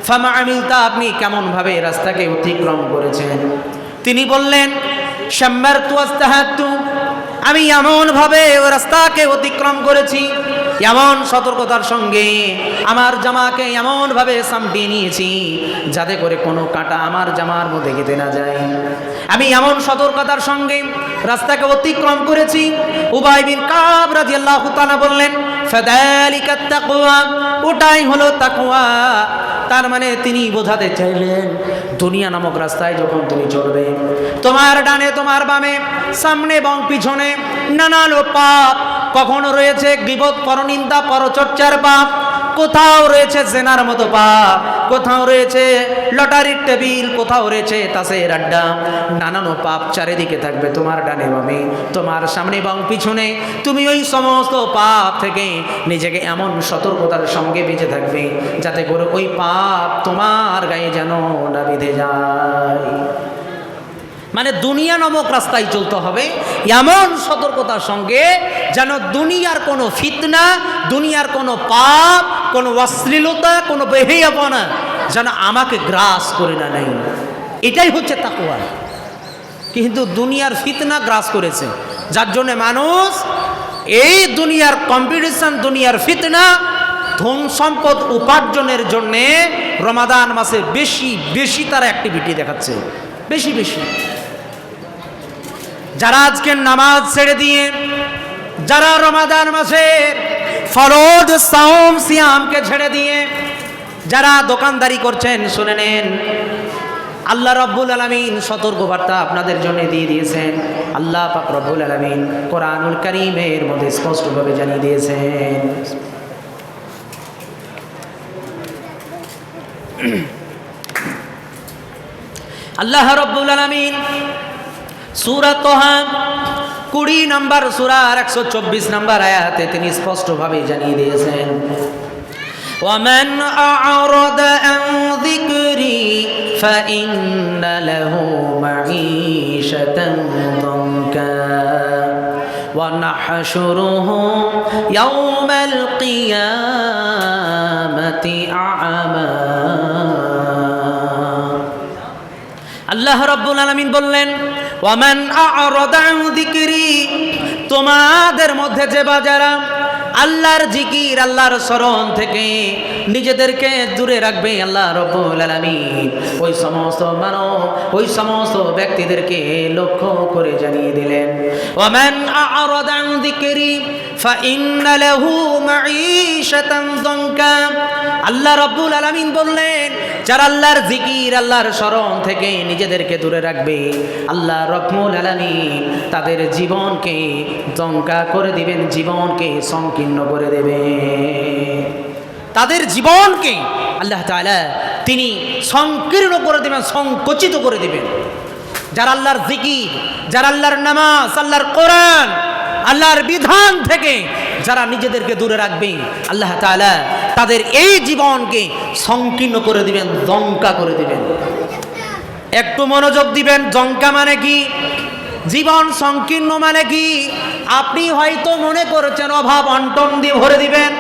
ফামা আমিলতা, আপনি কেমন ভাবে রাস্তাকে অতিক্রম করেছেন? তিনি বললেন শাম্মারতু ওয়াস্তাহাতু, আমি এমন ভাবে ওই রাস্তাকে অতিক্রম করেছি, এমন সতর্কতার সঙ্গে আমার জামাকে এমন ভাবে সামটিয়ে নিয়েছি যাতে করে কোনো কাঁটা আমার জামার মধ্যে গেঁথে না যায়। আমি এমন সতর্কতার সঙ্গে রাস্তাকে অতিক্রম করেছি। উবাই বিন কাব রাদিয়াল্লাহু তাআলা বললেন ফাযালিকাত তাকওয়া, ওটাই হলো তাকওয়া। তার মানে তিনি বোঝাতে চাইলেন দুনিয়া নামক রাস্তায় যখন তুমি চলবে, তোমার ডানে তোমার বামে সামনে এবং পিছনে নানান পাপ, কখনো রয়েছে গীবত পরনিন্দা পরচর্চার পাপ, কোথাও রয়েছে জেনার মতো পাপ, কোথাও রয়েছে লটারির টেবিল, কোথাও রয়েছে তাসের আড্ডা, নানান পাপ চারিদিকে থাকবে তোমার ডানে বামে, তোমার সামনে এবং পিছনে। তুমি ওই সমস্ত পাপ থেকে নিজেকে এমন সতর্কতার সঙ্গে বেঁচে থাকবে যাতে করে ওই পাপ তোমার গায়ে যেন না বেঁধে যায়। মানে দুনিয়া নামক রাস্তায় চলতে হবে এমন সতর্কতার সঙ্গে যেন দুনিয়ার কোনো ফিতনা, দুনিয়ার কোনো পাপ, কোনো অশ্লীলতা, কোনো বেহেয়াপনা যেন আমাকে গ্রাস করে না নেয়। এটাই হচ্ছে তাকওয়া। কিন্তু দুনিয়ার ফিতনা গ্রাস করেছে, যার জন্য মানুষ এই দুনিয়ার কম্পিটিশন, দুনিয়ার ফিতনা, ধন সম্পদ উপার্জনের জন্যে রমাদান মাসে বেশি বেশি তারা অ্যাক্টিভিটি দেখাচ্ছে, বেশি বেশি। যারা আজকে নামাজ ছেড়ে দিয়ে, যারা রমাদান মাসের ফরজ সাওম সিয়ামকে ছেড়ে দিয়ে যারা দোকানদারি করছেন শুনে নেন, আল্লাহ রাব্বুল আলামিন সতর্কবার্তা আপনাদের জন্য দিয়ে দিয়েছেন। আল্লাহ পাক রব্বুল আলামিন কোরআনুল কারীমের মধ্যে স্পষ্টভাবে জানিয়ে দিয়েছেন। আল্লাহ রাব্বুল আলামিন সূরা তাহা 20 নম্বর সূরার 124 নম্বর আয়াতে তিনি স্পষ্টভাবে জানিয়ে দিয়েছেন, ومن أعرض عن ذكري فإن له معيشة ضنكا ونحشره يوم القيامة أعمى। আল্লাহ রাব্বুল আলামিন বললেন, ওয়ামান আ'রাদা আন যিকরি, তোমাদের মধ্যে যে বাজারা আল্লাহর জিকির আল্লাহর স্মরণ থেকে নিজেদেরকে দূরে রাখবে, আল্লাহ রাব্বুল আলামিন ওই সমস্ত মানব ওই সমস্ত ব্যক্তিদেরকে লক্ষ্য করে জানিয়ে দিলেন, ওয়ামান আ'রাদা আন যিকরি ফাইন্না লাহু মাঈশাতান যানকা। আল্লাহ রাব্বুল আলামিন বললেন, যারা আল্লাহর জিকির আল্লাহর স্মরণ থেকে নিজেদেরকে দূরে রাখবে, আল্লাহ রাব্বুল আলামিন তাদের জীবনকে জঙ্কা করে দিবেন, জীবনকে সংকীর্ণ করে দেবেন। তাদের জীবনকে আল্লাহ তাআলা তিনি সংকীর্ণ করে দিবেন, সংকুচিত করে দিবেন। যারা আল্লাহর জিকির, যারা আল্লাহর নামাজ, আল্লাহর কোরআন, আল্লাহর বিধান থেকে যারা নিজেদেরকে দূরে রাখবে, আল্লাহ তাআলা তাদের এই জীবনকে সংকীর্ণ করে দিবেন, জঙ্কা করে দিবেন। একটু মনোযোগ দিবেন। জঙ্কা মানে কি? জীবন সংকীর্ণ মানে কি? আপনি হয়তো মনে করেছেন অভাব অনটন দিয়ে ভরে দিবেন।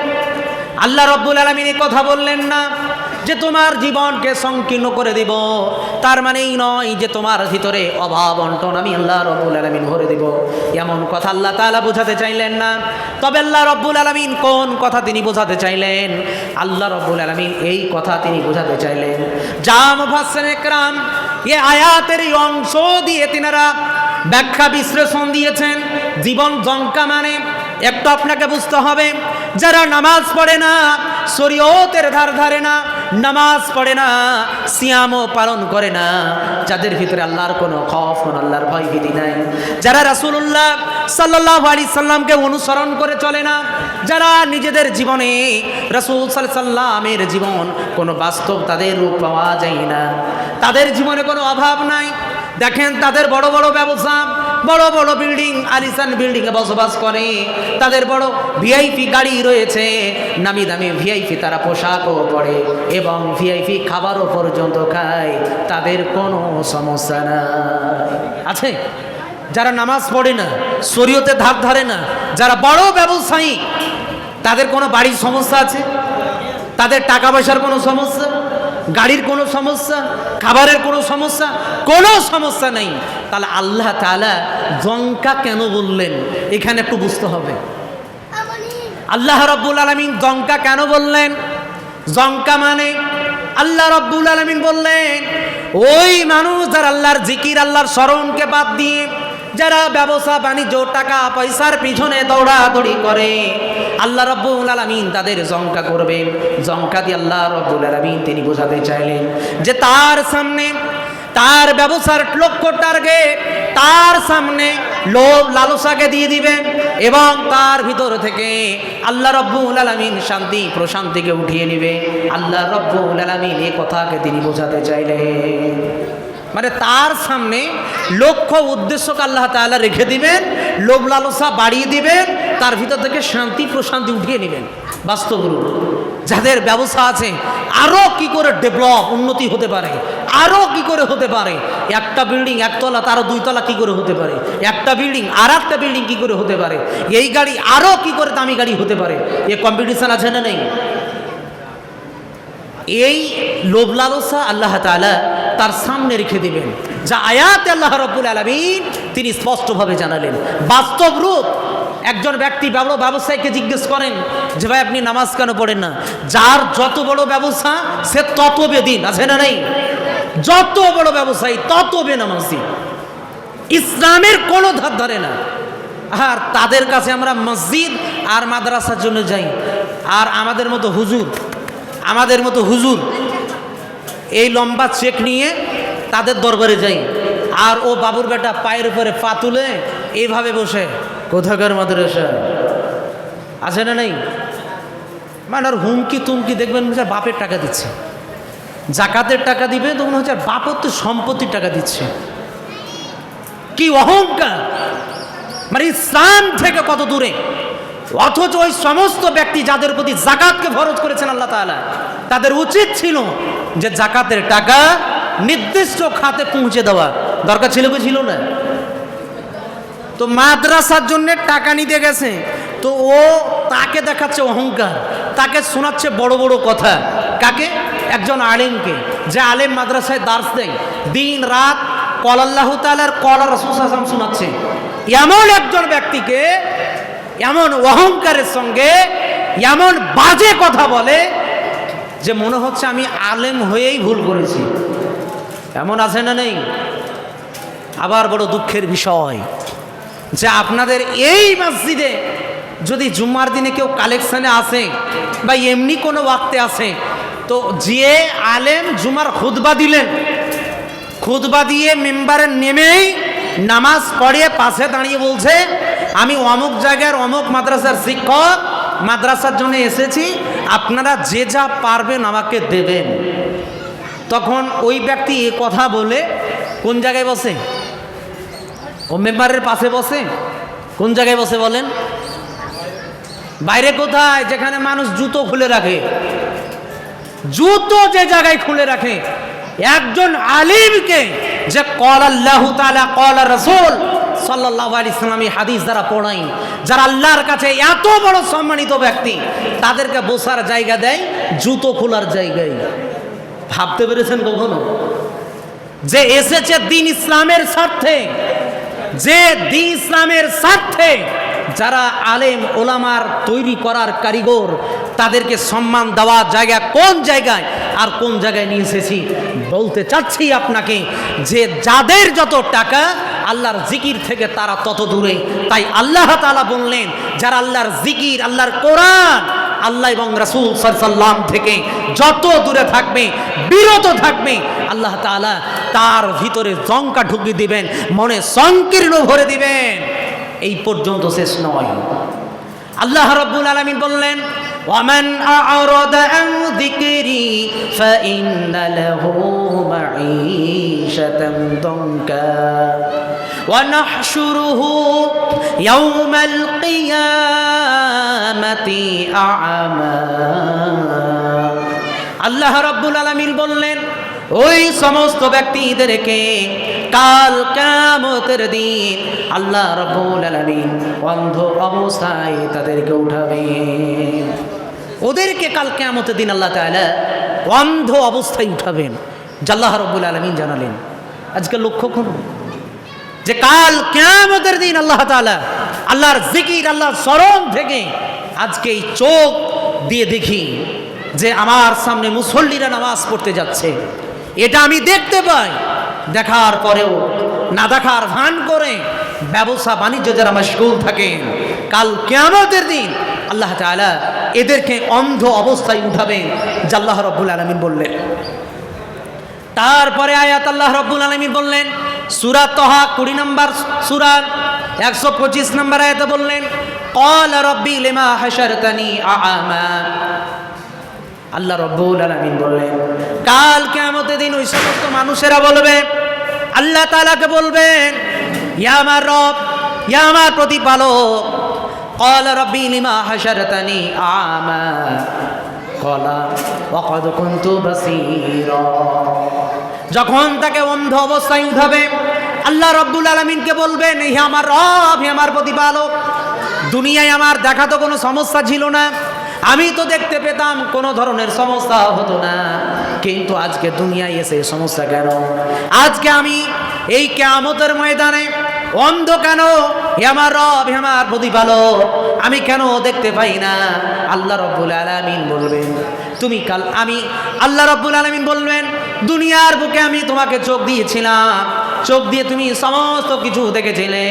আল্লাহ রাব্বুল আলামিন এই কথা বললেন না যে তোমার জীবনকে সংকীর্ণ করে দিব, তার মানেই নয় যে তোমার ভিতরে অভাব অনটন আমি আল্লাহ রাব্বুল আলামিন ভরে দিব, এমন কথা আল্লাহ তাআলা বোঝাতে চাইলেন না। তবে আল্লাহ রাব্বুল আলামিন কোন কথা তিনি বোঝাতে চাইলেন? আল্লাহ রাব্বুল আলামিন এই কথা তিনি বোঝাতে চাইলেন, যা মুফাসসির ইকরাম এই আয়াতের এই অংশ দিয়ে তিনারা ব্যাখ্যা বিশ্লেষণ দিয়েছেন। জীবন জঙ্কা মানে একটু আপনাকে বুঝতে হবে, যারা নামাজ পড়ে না, শরীয়তের ধার ধারে না, নামাজ পড়ে না, সিয়ামও পালন করে না, যাদের ভিতরে আল্লাহর কোনো খৌফ, কোনো আল্লাহর ভয় ভীতি নাই, যারা রাসূলুল্লাহ সাল্লাল্লাহু আলাইহি সাল্লামকে অনুসরণ করে চলে না, যারা নিজেদের জীবনে রাসূল সাল্লাল্লাহু আলাইহি সাল্লামের জীবন কোনো বাস্তব তাদের রূপ পাওয়া যায় না, তাদের জীবনে কোনো অভাব নাই। দেখেন তাদের বড় বড় ব্যবসা, বড় বড় বিল্ডিং, আলিশান বিল্ডিংয়ে বসবাস করে, তাদের বড় ভিআইপি গাড়ি রয়েছে, নামি দামি ভিআইপি তারা পোশাকও পরে এবং ভিআইপি খাবারও পর্যন্ত খায়, তাদের কোনো সমস্যা না আছে। যারা নামাজ পড়ে না, শরীয়তে ধার ধারে না, যারা বড় ব্যবসায়ী, তাদের কোনো বাড়ির সমস্যা আছে? তাদের টাকা পয়সার কোনো সমস্যা, গাড়ির কোনো সমস্যা, খাবারের কোনো সমস্যা, কোনো সমস্যা নেই। তাহলে আল্লাহ তাআলা জঙ্কা কেন বললেন এখানে একটু বুঝতে হবে। আল্লাহ রাব্বুল আলামিন জঙ্কা কেন বললেন? জঙ্কা মানে আল্লাহ রাব্বুল আলামিন বললেন ওই মানুষ যারা আল্লাহর জিকির আল্লাহর স্মরণকে বাদ দিয়ে যারা ব্যবসা বাণিজ্য টাকা পয়সার পিছনে দৌড়াদৌড়ি করে, আল্লাহ রাব্বুল আলামিন তাদের জঙ্কা করবেন। জঙ্কা দিয়ে আল্লাহ রাব্বুল আলামিন তিনি বোঝাতে চাইলেন যে তার সামনে তার ব্যবসার লক্ষ্য টার্গেট, তার সামনে লোভ লালসাকে দিয়ে দিবেন এবং তার ভিতর থেকে আল্লাহ রাব্বুল আলামিন শান্তি প্রশান্তিকে উঠিয়ে নেবে। আল্লাহ রাব্বুল আলামিন এই কথাকে তিনি বোঝাতে চাইলেন, মানে তার সামনে লক্ষ্য উদ্দেশ্যকে আল্লাহ তাআলা রেখে দিবেন, লোভ লালসা বাড়িয়ে দিবেন, তার ভিতর থেকে শান্তি প্রশান্তি উঠিয়ে নেবেন। বাস্তব রূপ যাদের ব্যবসা আছে, আরও কি করে ডেভেলপ উন্নতি হতে পারে, আরও কি করে হতে পারে, একটা বিল্ডিং একতলা তারও দুইতলা কি করে হতে পারে, একটা বিল্ডিং আর একটা বিল্ডিং কি করে হতে পারে, এই গাড়ি আরও কি করে দামি গাড়ি হতে পারে, এ কম্পিটিশন আছে না নেই? এই লোভ লালসা আল্লাহ তাআলা তার সামনে রেখে দিবেন, যা আয়াতে আল্লাহ রাব্বুল আলামিন তিনি স্পষ্টভাবে জানালেন। বাস্তব রূপ একজন ব্যক্তি বড় ব্যবসায়ীকে জিজ্ঞেস করেন যে ভাই আপনি নামাজ কেন পড়েন না? যার যত বড় ব্যবসা সে তত বেদিন, আছে না নেই? যত বড় ব্যবসায়ী তত বেনামাজি, ইসলামের কোনো ধার ধারে না। আর তাদের কাছে আমরা মসজিদ আর মাদ্রাসার জন্য যাই, আর আমাদের মতো হুজুর আমাদের মতো হুজুর এই লম্বা চেক নিয়ে তাদের দরবারে যাই, আর ও বাবুর বেটা পায়ের উপরে পা তুলে এইভাবে বসে, কোথাকার মাদ্রাসা আছে না নেই, মানে আর হুমকি তুমকি দেখবেন বাপের টাকা দিচ্ছে, জাকাতের টাকা দিবে তখন হচ্ছে বাপের তো সম্পত্তির টাকা দিচ্ছে। কি অহংকার, মানে ইসলাম থেকে কত দূরে। অথচ ওই সমস্ত ব্যক্তি যাদের প্রতি জাকাতকে ফরজ করেছেন আল্লাহ তাআলা, তাদের উচিত ছিল যে জাকাতের টাকা নির্দিষ্ট খাতে পৌঁছে দেওয়া। দরকার ছিল কি ছিল না? তো মাদ্রাসার জন্য টাকা নিতে গেছে, তো ও তাকে দেখাচ্ছে অহংকার, তাকে শোনাচ্ছে বড় বড় কথা। কাকে? একজন আলেমকে, যে আলেম মাদ্রাসায় দার্স দেয়, দিন রাত কল আল্লাহ তাআলার কল রাসূল সাল্লাল্লাহু আলাইহি ওয়াসাল্লাম শোনাচ্ছে। এমন একজন ব্যক্তিকে এমন অহংকারের সঙ্গে এমন বাজে কথা বলে যে মনে হচ্ছে আমি আলেম হয়েই ভুল করেছি। এমন আছে না নেই? আবার বড় দুঃখের বিষয় যে আপনাদের এই মসজিদে যদি জুম্মার দিনে কেউ কালেকশনে আসে বা এমনি কোনো ওয়াক্তে আসে, তো যে আলেম জুমার খুতবা দিলেন, খুতবা দিয়ে মেম্বারে নেমেই নামাজ পড়িয়ে পাশে দাঁড়িয়ে বলছে, আমি অমুক জায়গার অমুক মাদ্রাসার শিক্ষক, মাদ্রাসার জন্য এসেছি, আপনারা যে যা পারবেন আমাকে দেবেন। তখন ওই ব্যক্তি এ কথা বলে কোন জায়গায় বসে? ও মেম্বারের পাশে বসে। কোন জায়গায় বসে বলেন? বাইরে কোথায়? যেখানে মানুষ জুতো খুলে রাখে, জুতো যে জায়গায় খুলে রাখে। একজন আলিমকে যে কল আল্লাহু তাআলা কল রাসূল সাল্লাল্লাহু আলাইহি ওয়াসাল্লাম হাদিস দ্বারা পড়াই, যারা আল্লাহর কাছে এত বড় সম্মানিত ব্যক্তি, তাদেরকে বসার জায়গা দেয় জুতো খোলার জায়গায়। ভাবতে পেরেছেন কখনো? যে এসেছে দিন ইসলামের স্বার্থে, যে দিন ইসলামের স্বার্থে যারা আলেম ওলামার তৈরি করার কারিগর, তাদেরকে সম্মান দেওয়ার জায়গা কোন জায়গায় আর কোন জায়গায় নিয়ে এসেছি। বলতে চাচ্ছি আপনাকে যে যাদের যত টাকা আল্লাহর জিকির থেকে তারা তত দূরে। তাই আল্লাহ তাআলা বললেন, যারা আল্লাহর জিকির, আল্লাহর কোরআন, আল্লাহ এবং রাসূল সাল্লাল্লাহু আলাইহি ওয়াসাল্লাম থেকে যত দূরে থাকবে, বিরত থাকবে, আল্লাহ তাআলা তার ভিতরে জঙ্কা ঢুকিয়ে দিবেন, মনে সংকীর্ণ ভরে দিবেন। এই পর্যন্ত শেষ নয়। আল্লাহ রাব্বুল আলামিন বললেন, ওয়ামান আ'রাদা আন যিকরি ফাইন্না লাহু মাঈশাতান দানকা ওয়া নাহশুরুহু ইয়াওমাল কিয়ামাতি আ'মা। আল্লাহ রাব্বুল আলামিন বললেন, ওই সমস্ত ব্যক্তিদেরকে কাল কিয়ামতের দিন আল্লাহ রাব্বুল আলামিন অন্ধ অবস্থায় তাদেরকে উঠাবেন। ওদেরকে কাল কিয়ামতের দিন আল্লাহ তাআলা অন্ধ অবস্থায় উঠাবেন, আল্লাহ রাব্বুল আলামিন জানালেন। আজকে লক্ষ্য করুন যে কাল কিয়ামতের দিন আল্লাহ তাআলা আল্লাহর জিকির, আল্লাহর স্মরণ থেকে আজকে এই চোখ দিয়ে দেখি যে আমার সামনে মুসল্লিরা নামাজ পড়তে যাচ্ছে, এটা আমি দেখতে পাই। দেখার পরেও না দেখার ভান করে ব্যবসা বাণিজ্য যারা মাশগুল থাকেন, কাল কিয়ামতের দিন আল্লাহ তাআলা এদেরকে অন্ধ অবস্থায় উঠাবেন, যা আল্লাহ রাব্বুল আলামিন বললেন। তারপরে আয়াত আল্লাহ রাব্বুল আলামিন বললেন, সূরা তাহা 20 নম্বর সূরা 125 নম্বর আয়াতে বললেন, ক্বালা রাব্বি লিমা হাশারতানি আ'মা। আল্লাহ রাব্বুল আলামিন বললেন, কাল কিয়ামতের দিন ওই সমস্ত মানুষেরা বলবে, আল্লাহ তাআলাকে বলবেন, ইয়া আমার রব, ইয়া আমার প্রতিপালক, ক্বালা রাব্বি লিমা হাশারতানি আ'মা ক্বালা ওয়া ক্বাদ কুনতু বাসীরা। যখন তাকে অন্ধ অবস্থায় উঠাবে, আল্লাহ রাব্বুল আলামিনকে বলবেন, হে আমার রব, হে আমার প্রতিপালক, দুনিয়ায় আমার দেখা তো কোনো সমস্যা ছিল না, আমি তো দেখতে পেতাম কোনো ধরনের সমস্যা হতো না, কিন্তু আজকে দুনিয়ায় এসে সমস্যা কেন? আজকে আমি এই কিয়ামতের ময়দানে অন্ধ কেন? হে আমার রব, হে আমার প্রতিপালক, আমি কেন দেখতে পাই না? আল্লাহ রাব্বুল আলামিন বলবেন, তুমি কাল আমি আল্লাহ রাব্বুল আলামিন বলবেন, দুনিয়ার বুকে আমি তোমাকে চোখ দিয়েছিলাম, চোখ দিয়ে তুমি সমস্ত কিছু দেখেছিলে,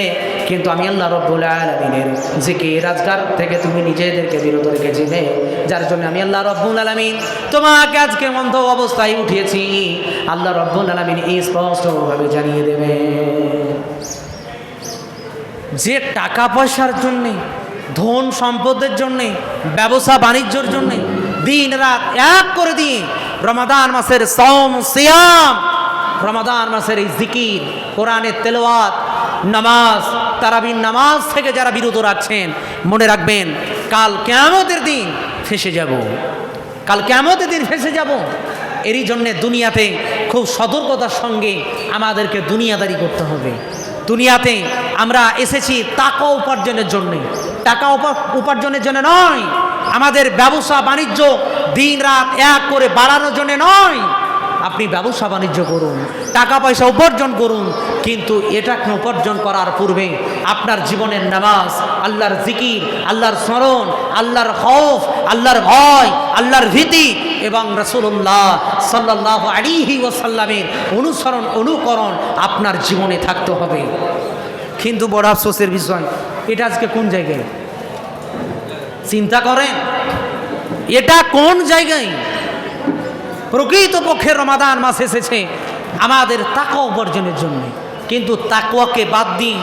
কিন্তু আমি আল্লাহ রাব্বুল আলামিনের জিকির আজকার থেকে তুমি নিজেদেরকে বিরত রেখেছিলে, যার জন্য আমি আল্লাহ রাব্বুল আলামিন তোমাকে আজকে অন্ধ অবস্থায় উঠিয়েছি। আল্লাহ রাব্বুল আলামিন এই স্পষ্টভাবে জানিয়ে দেবে যে টাকা পয়সার জন্যে, ধন সম্পদের জন্যে, ব্যবসা বাণিজ্যর জন্যে দিন রাত এক করে দিয়ে রমাদান মাসের সওম সিয়াম, রমাদান মাসের এই জিকির, কোরআনের তেলাওয়াত, নামাজ, তারাবির নামাজ থেকে যারা বিরত রাখছেন, মনে রাখবেন কাল কিয়ামতের দিন ফেঁসে যাব, কাল কিয়ামতের দিন ফেঁসে যাব। এরই জন্যে দুনিয়াতে খুব সতর্কতার সঙ্গে আমাদেরকে দুনিয়াদারি করতে হবে। দুনিয়াতে আমরা এসেছি টাকা উপার্জনের জন্যে, টাকা উপার্জনের জন্য নয়। আমাদের ব্যবসা বাণিজ্য দিন রাত এক করে বাড়ানোর জন্য নয়। আপনি ব্যবসা বাণিজ্য করুন, টাকা পয়সা উপার্জন করুন, কিন্তু এটাকে উপার্জন করার পূর্বে আপনার জীবনের নামাজ, আল্লাহর জিকির, আল্লাহর স্মরণ, আল্লাহর খৌফ, আল্লাহর ভয়, আল্লাহর ভীতি এবং রাসূলুল্লাহ সাল্লাল্লাহু আলাইহি ওয়াসাল্লামের অনুসরণ অনুকরণ আপনার জীবনে থাকতে হবে। কিন্তু বড় আফসোসের বিষয়, এটা আজকে কোন জায়গায়? চিন্তা করেন, এটা কোন জায়গায়? প্রকৃতপক্ষে রমাদান মাস এসেছে আমাদের তাকওয়া উপার্জনের জন্য, কিন্তু তাকওয়াকে বাদ দিই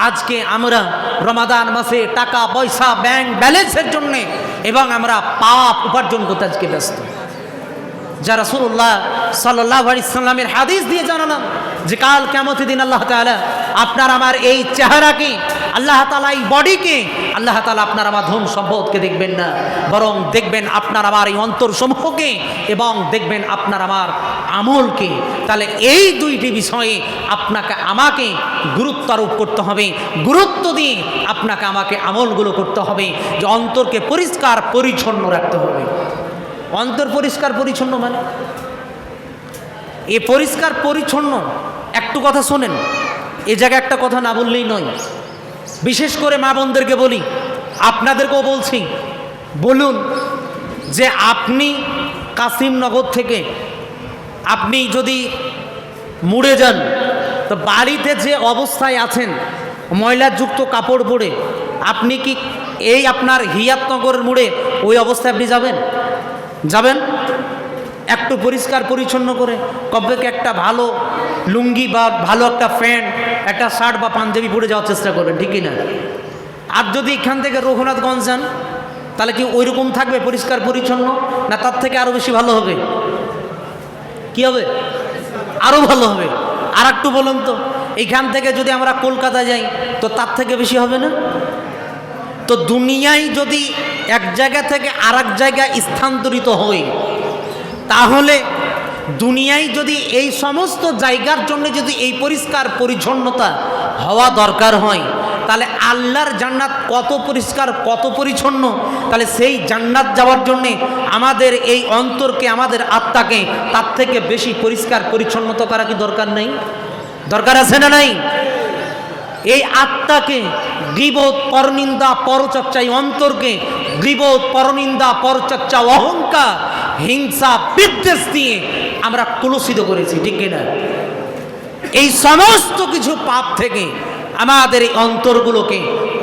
আজকে আমরা রমাদান মাসে টাকা পয়সা ব্যাংক ব্যালেন্সের জন্যে এবং আমরা পাপ উপার্জন করতে আজকে ব্যস্ত। যা রাসূলুল্লাহ সাল্লাল্লাহু আলাইহি সাল্লামের হাদিস দিয়ে জানালাম যে কাল কিয়ামতের দিন আল্লাহ তাআলা আপনার আমার এই চেহারাকে, আল্লাহ তাআলা এই বডিকে, আল্লাহ তাআলা আপনার আমার ধন সম্পদকে দেখবেন না, বরং দেখবেন আপনার আমার এই অন্তর সমূহকে এবং দেখবেন আপনার আমার আমলকে। তাহলে এই দুইটি বিষয়ে আপনাকে আমাকে গুরুত্ব আরোপ করতে হবে, গুরুত্ব দিয়ে আপনাকে আমাকে আমলগুলো করতে হবে, যে অন্তরকে পরিষ্কার পরিচ্ছন্ন রাখতে হবে। অন্তর পরিষ্কার পরিচ্ছন্ন মানে এ পরিষ্কার পরিচ্ছন্ন, একটু কথা শোনেন, এ জায়গায় একটা কথা না বললেই নয়। বিশেষ করে মা বোনদেরকে বলি, আপনাদেরকেও বলছি, বলুন যে আপনি কাসিমনগর থেকে আপনি যদি মুড়ে যান, তো বাড়িতে যে অবস্থায় আছেন ময়লাযুক্ত কাপড় পরে, আপনি কি এই আপনার হিয়াতনগরের মুড়ে ওই অবস্থায় আপনি যাবেন? যাবেন? একটু পরিষ্কার পরিচ্ছন্ন করে কমপক্ষে একটা ভালো লুঙ্গি বা ভালো একটা প্যান্ট, একটা শার্ট বা পাঞ্জাবি পরে যাওয়ার চেষ্টা করবেন, ঠিক কি না? আর যদি এখান থেকে রঘুনাথগঞ্জ যান, তাহলে কি ওই রকম থাকবে পরিষ্কার পরিচ্ছন্ন, না তার থেকে আরও বেশি ভালো হবে? কি হবে? আরও ভালো হবে। আর একটু বলুন তো, এইখান থেকে যদি আমরা কলকাতা যাই, তো তার থেকে বেশি হবে না? তো দুনিয়ায় যদি এক জায়গা থেকে আর এক জায়গায় স্থানান্তরিত হই, তাহলে দুনিয়ায় যদি এই সমস্ত জায়গার জন্য যদি এই পরিষ্কার পরিচ্ছন্নতা হওয়া দরকার হয়, তাহলে আল্লাহর জান্নাত কত পরিষ্কার কত পরিচ্ছন্ন। তাহলে সেই জান্নাত যাওয়ার জন্যে আমাদের এই অন্তরকে, আমাদের আত্মাকে তার থেকে বেশি পরিষ্কার পরিচ্ছন্নতা করা কি দরকার নেই? দরকার আছে না নাই? এই আত্মাকে গীবত, পরনিন্দা, পরচর্চা, এই অন্তরকে গীবত, পরনিন্দা, পরচর্চা, অহংকার, হিংসা, বিদ্বেষ দিয়ে আমরা কলুষিত করেছি, ঠিক কিনা? এই সমস্ত কিছু পাপ থেকে আমাদের এই অন্তরগুলোকে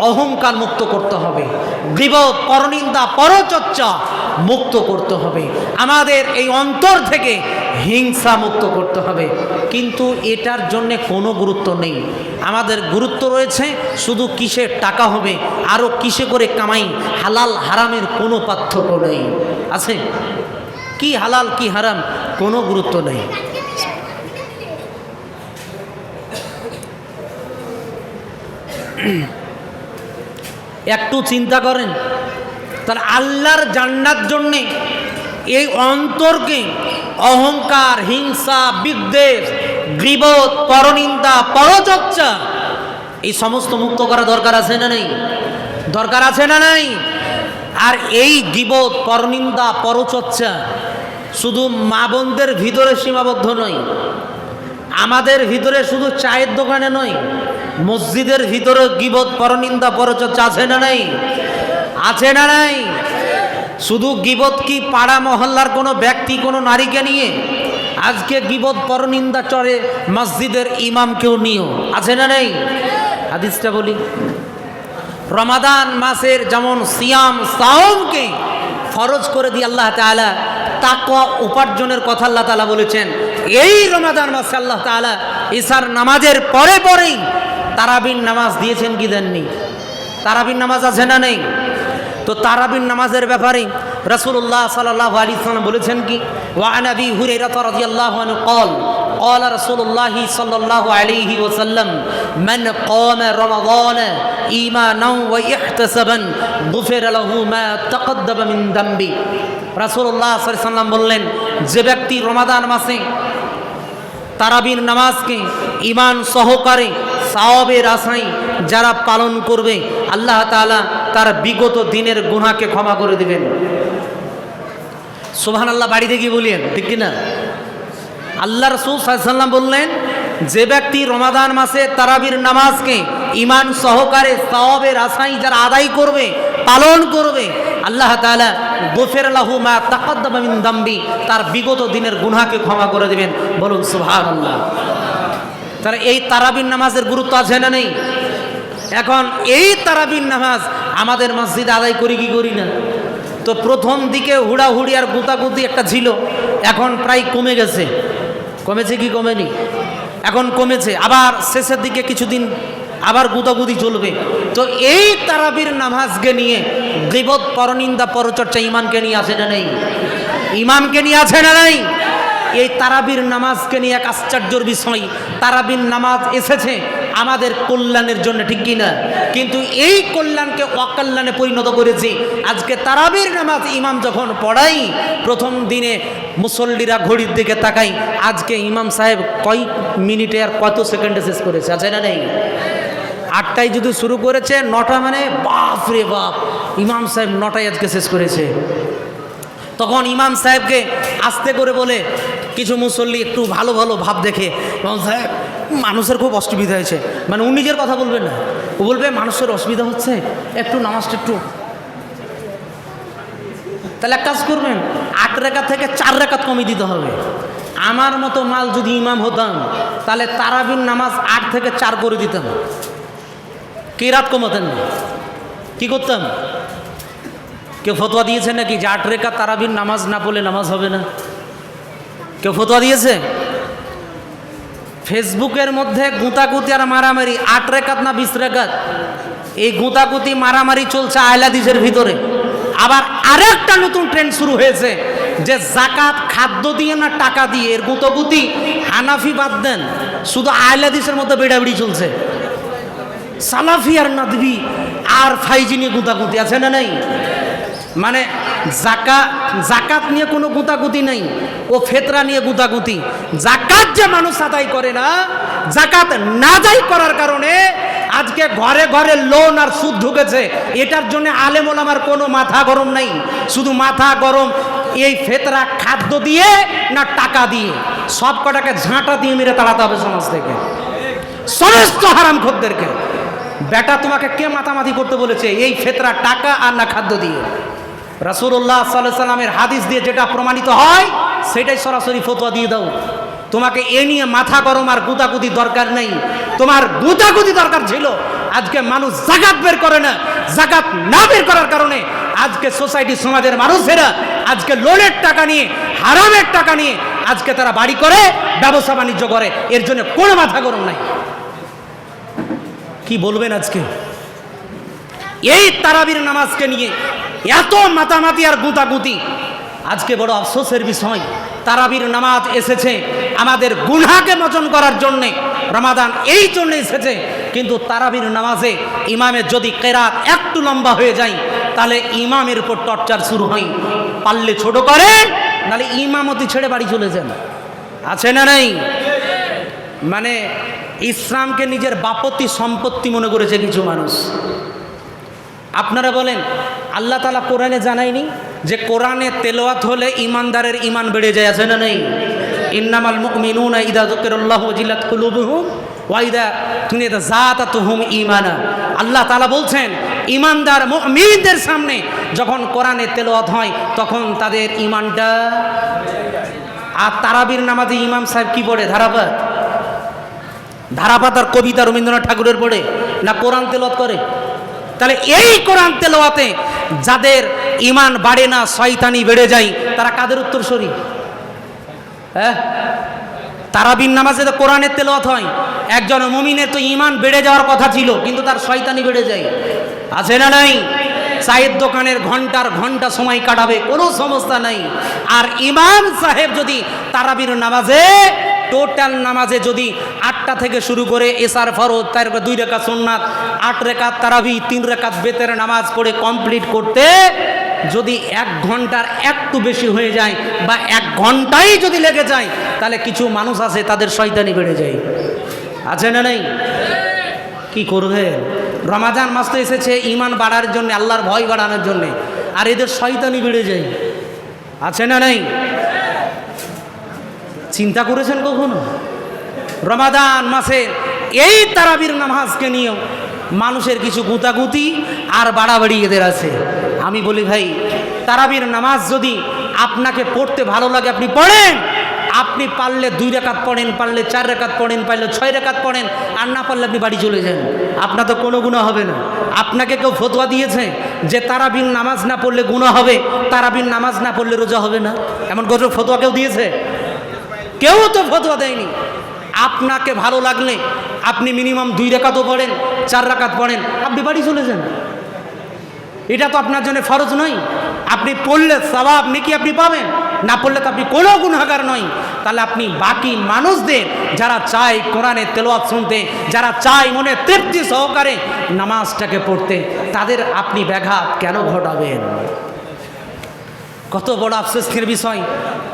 অহংকার মুক্ত করতে হবে, গীবত, পরনিন্দা, পরচর্চা মুক্ত করতে হবে, আমাদের এই অন্তর থেকে হিংসা মুক্ত করতে হবে। কিন্তু এটার জন্যে কোনো গুরুত্ব নেই। আমাদের গুরুত্ব রয়েছে শুধু কিসে টাকা হবে, আরও কিসে করে কামাই, হালাল হারামের কোনো পার্থক্য নেই। আছে কি হালাল কি হারাম, কোনো গুরুত্ব নেই। একটু চিন্তা করেন, তাহলে আল্লাহর জান্নাত জন্যে এই অন্তরকে অহংকার, হিংসা, বিদ্বেষ, গীবত, পরনিন্দা, পরচর্চা এই সমস্ত মুক্ত করা দরকার আছে না নেই? দরকার আছে না নাই? আর এই গীবত, পরনিন্দা, পরচর্চা শুধু মা বোনদের ভিতরে সীমাবদ্ধ নয়, আমাদের ভিতরে শুধু চায়ের দোকানে নয়, মসজিদের ভিতরে গীবত, পরনিন্দা, পরচর্চা আছে না নাই? আছে না নাই? শুধু গীবত কি পাড়া মহল্লার কোনো ব্যক্তি, কোনো নারীকে নিয়ে? আজকে গীবত পরনিন্দা চরে মসজিদের ইমামকেও নিও, আছে না নেই? হাদিসটা বলি, রমাদান মাসের যেমন সিয়াম সাওমকে ফরজ করে দিয়ে আল্লাহ তাআলা তাকওয়া উপার্জনের কথা আল্লাহ তাআলা বলেছেন। এই রমাদান মাসে আল্লাহ তাআলা ইশার নামাজের পরে পরেই তারাবির নামাজ দিয়েছেন কি দেননি? তারাবির নামাজ আছে না নেই? তো তারাবির নামাজের ব্যাপারে রাসূলুল্লাহ সাল্লাল্লাহু আলাইহি ওয়াসাল্লাম বলেছেন কি, ওয়া আন আবি হুরায়রা রাদিয়াল্লাহু আনহু قال قال رسول الله صلى الله عليه وسلم من قام رمضان إيمانا واحتسابا غفر له ما تقدم من ذنبه। রাসূলুল্লাহ সাল্লাল্লাহু আলাইহি ওয়াসাল্লাম বললেন, যে ব্যক্তি রমাদান মাসে তারাবির নামাজকে ঈমান সহকারে সওয়াবের আশায় যারা পালন করবে, আল্লাহ তাআলা তার বিগত দিনের গুনাহকে ক্ষমা করে দিবেন। সুবহানাল্লাহ, বাড়িতে গিয়ে বলিয়েন, ঠিক কি না? আল্লাহ রাসূল সাল্লাল্লাহু আলাইহি ওয়াসাল্লাম বললেন, যে ব্যক্তি রমাদান মাসে তারাবির নামাজকে ঈমান সহকারে সওয়াবের আশায় যারা আদায় করবে, পালন করবে, আল্লাহ তাআলা গফির লাহু মা তাকাদ্দামা মিন যামবি, তার বিগত দিনের গুনাহকে ক্ষমা করে দিবেন। বলুন সুবহানাল্লাহ। তাহলে এই তারাবির নামাজের গুরুত্ব আছে না নেই? এখন এই তারাবির নামাজ আমাদের মসজিদে আদায় করি কি করি না? তো প্রথম দিকে হুড়াহুড়ি আর গুতাগুতি একটা ছিল, এখন প্রায় কমে গেছে। কমেছে কি কমেনি? এখন কমেছে। আবার শেষের দিকে কিছুদিন আবার গুতাগুতি চলবে। তো এই তারাবির নামাজকে নিয়ে গীবত পরনিন্দা পরচর্চা ইমানকে নিয়ে আছে না নেই? ইমানকে নিয়ে আছে না নেই? এই তারাবির নামাজকে নিয়ে এক আশ্চর্যের বিষয়, তারাবির নামাজ এসেছে আমাদের কল্যাণের জন্য, ঠিক কি না? কিন্তু এই কল্যাণকে অকল্যাণে পরিণত করেছি। আজকে তারাবির নামাজ ইমাম যখন পড়াই, প্রথম দিনে মুসল্লিরা ঘড়ির দিকে তাকাই, আজকে ইমাম সাহেব কয় মিনিটে আর কত সেকেন্ডে শেষ করেছে, আছে না নেই? 8টায় যদি শুরু করেছে, 9টা মানে বাপ রে বাপ, ইমাম সাহেব 9টায় আজকে শেষ করেছে। তখন ইমাম সাহেবকে আস্তে করে বলে কিছু মুসল্লি একটু ভালো ভালো ভাব দেখে, ইমাম সাহেব মানুষের খুব অসুবিধা হয়েছে, মানে ও নিজের কথা বলবেন না, ও বলবে মানুষের অসুবিধা হচ্ছে, একটু নামাজটা একটু। তাহলে এক কাজ করবেন, 8 রাকাত থেকে 4 রাকাত কমিয়ে দিতে হবে। আমার মতো মাল যদি ইমাম হতাম, তাহলে তারাবির নামাজ 8 থেকে 4 করে দিতাম। কি রাত কমাতেন না? কি করতাম? কেউ ফতোয়া দিয়েছে নাকি যে 8 রাকাত তারাবির নামাজ না পড়লে নামাজ হবে না? কেউ ফতোয়া দিয়েছে? ফেসবুকের মধ্যে গুতাগুতি আর মারামারি, 8 রাকাত না 20 রাকাত, এই গুতাগুতি মারামারি চলছে আহলাদিসের ভিতরে। আবার আরেকটা নতুন ট্রেন্ড শুরু হয়েছে যে জাকাত খাদ্য দিয়ে না টাকা দিয়ে, এর গুতাগুতি হানাফি বাদ দেন, শুধু আহলাদিসের মধ্যে বেড়াবেড়ি চলছে। সালাফি আর নাদবি আর ফাইজি নিয়ে গুতাগুতি, আছে না নাই? মানে জাকাত নিয়ে কোনো গুতাগুতি নেই, ও ফেতরা নিয়ে গুতাগুতি। জাকাত যে মানুষ আদায় করে না, জাকাত না আদায় করার কারণে আজকে ঘরে ঘরে লোন আর সুদ ঢুকেছে। এটার জন্য আলেম ওলামার কোনো মাথা গরম নাই, শুধু মাথা গরম এই ফেতরা খাদ্য দিয়ে না টাকা দিয়ে। সব কটাকে ঝাঁটা দিয়ে মেরে তাড়াতে হবে সমাজ থেকে, সমস্ত হারামখোরদেরকে। বেটা তোমাকে কে মাতামাতি করতে বলেছে এই ফেতরা টাকা আর না খাদ্য দিয়ে? রাসূলুল্লাহ সাল্লাল্লাহু আলাইহি সাল্লামের হাদিস দিয়ে যেটা প্রমাণিত হয় সেটাই সরাসরি ফতোয়া দিয়ে দাও। তোমাকে এ নিয়ে মাথা গরম আর গুতাগুতি দরকার নেই। তোমার গুতাগুতি দরকার ছিল, আজকে মানুষ যাকাত বের করে না, যাকাত না বের করার কারণে আজকে সোসাইটি সমাজের মানুষেরা আজকে লোনের টাকা নিয়ে, হারামের টাকা নিয়ে আজকে তারা বাড়ি করে, ব্যবসা বাণিজ্য করে, এর জন্য কোনো মাথা গরম নাই। কি বলবেন আজকে এই তারাবির নামাজকে নিয়ে এত মাতামাতি আর গুতাগুতি? আজকে বড় আফসোসের বিষয়, তারাবির নামাজ এসেছে আমাদের গুনাহকে মোচন করার জন্যে, রমাদান এই জন্য এসেছে। কিন্তু তারাবির নামাজে ইমামের যদি কেরাত একটু লম্বা হয়ে যায়, তাহলে ইমামের উপর টর্চার শুরু হয়। পারলে ছোট করেন, নাহলে ইমামতি ছেড়ে বাড়ি চলে যান, আছে না নাই? মানে ইসলামকে নিজের বাপতি সম্পত্তি মনে করেছে কিছু মানুষ। আপনারা বলেন, আল্লাহ তাআলা কোরআনে জানায়নি যে কোরআনে তেলাওয়াত হলে ইমানদারের ইমান বেড়ে যায়, আছে না নেই? ইন্নামাল মুমিনুনা ইযা যুকিরাল্লাহু ওয়াজিলাত কুলুবুহুম ওয়া ইযা তুলিয়াত যাতাতুহুম ঈমানা। আল্লাহ তাআলা বলছেন ইমানদার মুমিনদের সামনে যখন কোরআনে তেলাওয়াত হয় তখন তাদের ইমানটা আর তারাবির নামাজে ইমাম সাহেব কি পড়ে? ধারাপাত। ধারাপাত আর কবিতা রবীন্দ্রনাথ ঠাকুরের পড়ে না কোরআন তেলাওয়াত করে? তাহলে এই কোরআন তেলাওয়াতে যাদের ঈমান বাড়ে না, শয়তানি বেড়ে যায়, তারা কাদের উত্তরসূরি? হ্যাঁ, তারাবির নামাজে তো কোরআনের তেলাওয়াত হয়। একজন মুমিনের তো ঈমান বেড়ে যাওয়ার কথা ছিল, কিন্তু তার শয়তানি বেড়ে যায়। আছে না নাই? চায়ের দোকানের ঘন্টার ঘন্টা সময় কাটাবে, কোনো সমস্যা নাই। আর ইমাম সাহেব যদি তারাবির নামাজে, টোটাল নামাজে যদি 8টা থেকে শুরু করে এশার ফরজ, তার 2 রাকাত সুন্নাত, 8 রাকাত তারাবি, 3 রাকাত বেতের নামাজ পড়ে কমপ্লিট করতে যদি 1 ঘন্টার একটু বেশি হয়ে যায় বা 1 ঘন্টাই যদি লেগে যায়, তাহলে কিছু মানুষ আছে তাদের শয়তানি বেড়ে যায়। আছে না নাই? কি করবে? রমাজান মাস তো এসেছে ঈমান বাড়ার জন্য, আল্লাহর ভয় বাড়ানোর জন্য, আর এদের শয়তানি বেড়ে যায়। আছে না নাই? চিন্তা করেছেন কখনো? রমাদান মাসে এই তারাবির নামাজকে নিয়েও মানুষের কিছু গুতাগুতি আর বাড়াবাড়ি এদের আছে। আমি বলি ভাই, তারাবির নামাজ যদি আপনাকে পড়তে ভালো লাগে আপনি পড়েন। আপনি পারলে 2 রাকাত পড়েন, পারলে 4 রাকাত পড়েন, পারলে 6 রাকাত পড়েন, আর না পারলে আপনি বাড়ি চলে যান। আপনার তো কোনো গুনাহ হবে না। আপনাকে কেউ ফতোয়া দিয়েছে যে তারাবির নামাজ না পড়লে গুনাহ হবে, তারাবির নামাজ না পড়লে রোজা হবে না? এমন কোনো ফতোয়া কেউ দিয়েছে? কেউ তো ফতোয়া দেয়নি। আপনাকে ভালো লাগলে আপনি মিনিমাম 2 রাকাতও পড়েন, 4 রাকাত পড়েন, আপনি বাড়ি চলে যান। এটা তো আপনার জন্য ফরজ নয়। আপনি পড়লে সওয়াব নেকি আপনি পাবেন, না পড়লে তো আপনি কোনো গুনাহগার নয়। তাহলে আপনি বাকি মানুষদের যারা চায় কোরআনের তেলাওয়াত শুনতে, যারা চায় মনে তৃপ্তি সহকারে নামাজটাকে পড়তে, তাদের আপনি ব্যাঘাত কেন ঘটাবেন? কত বড় আফসোসের বিষয়।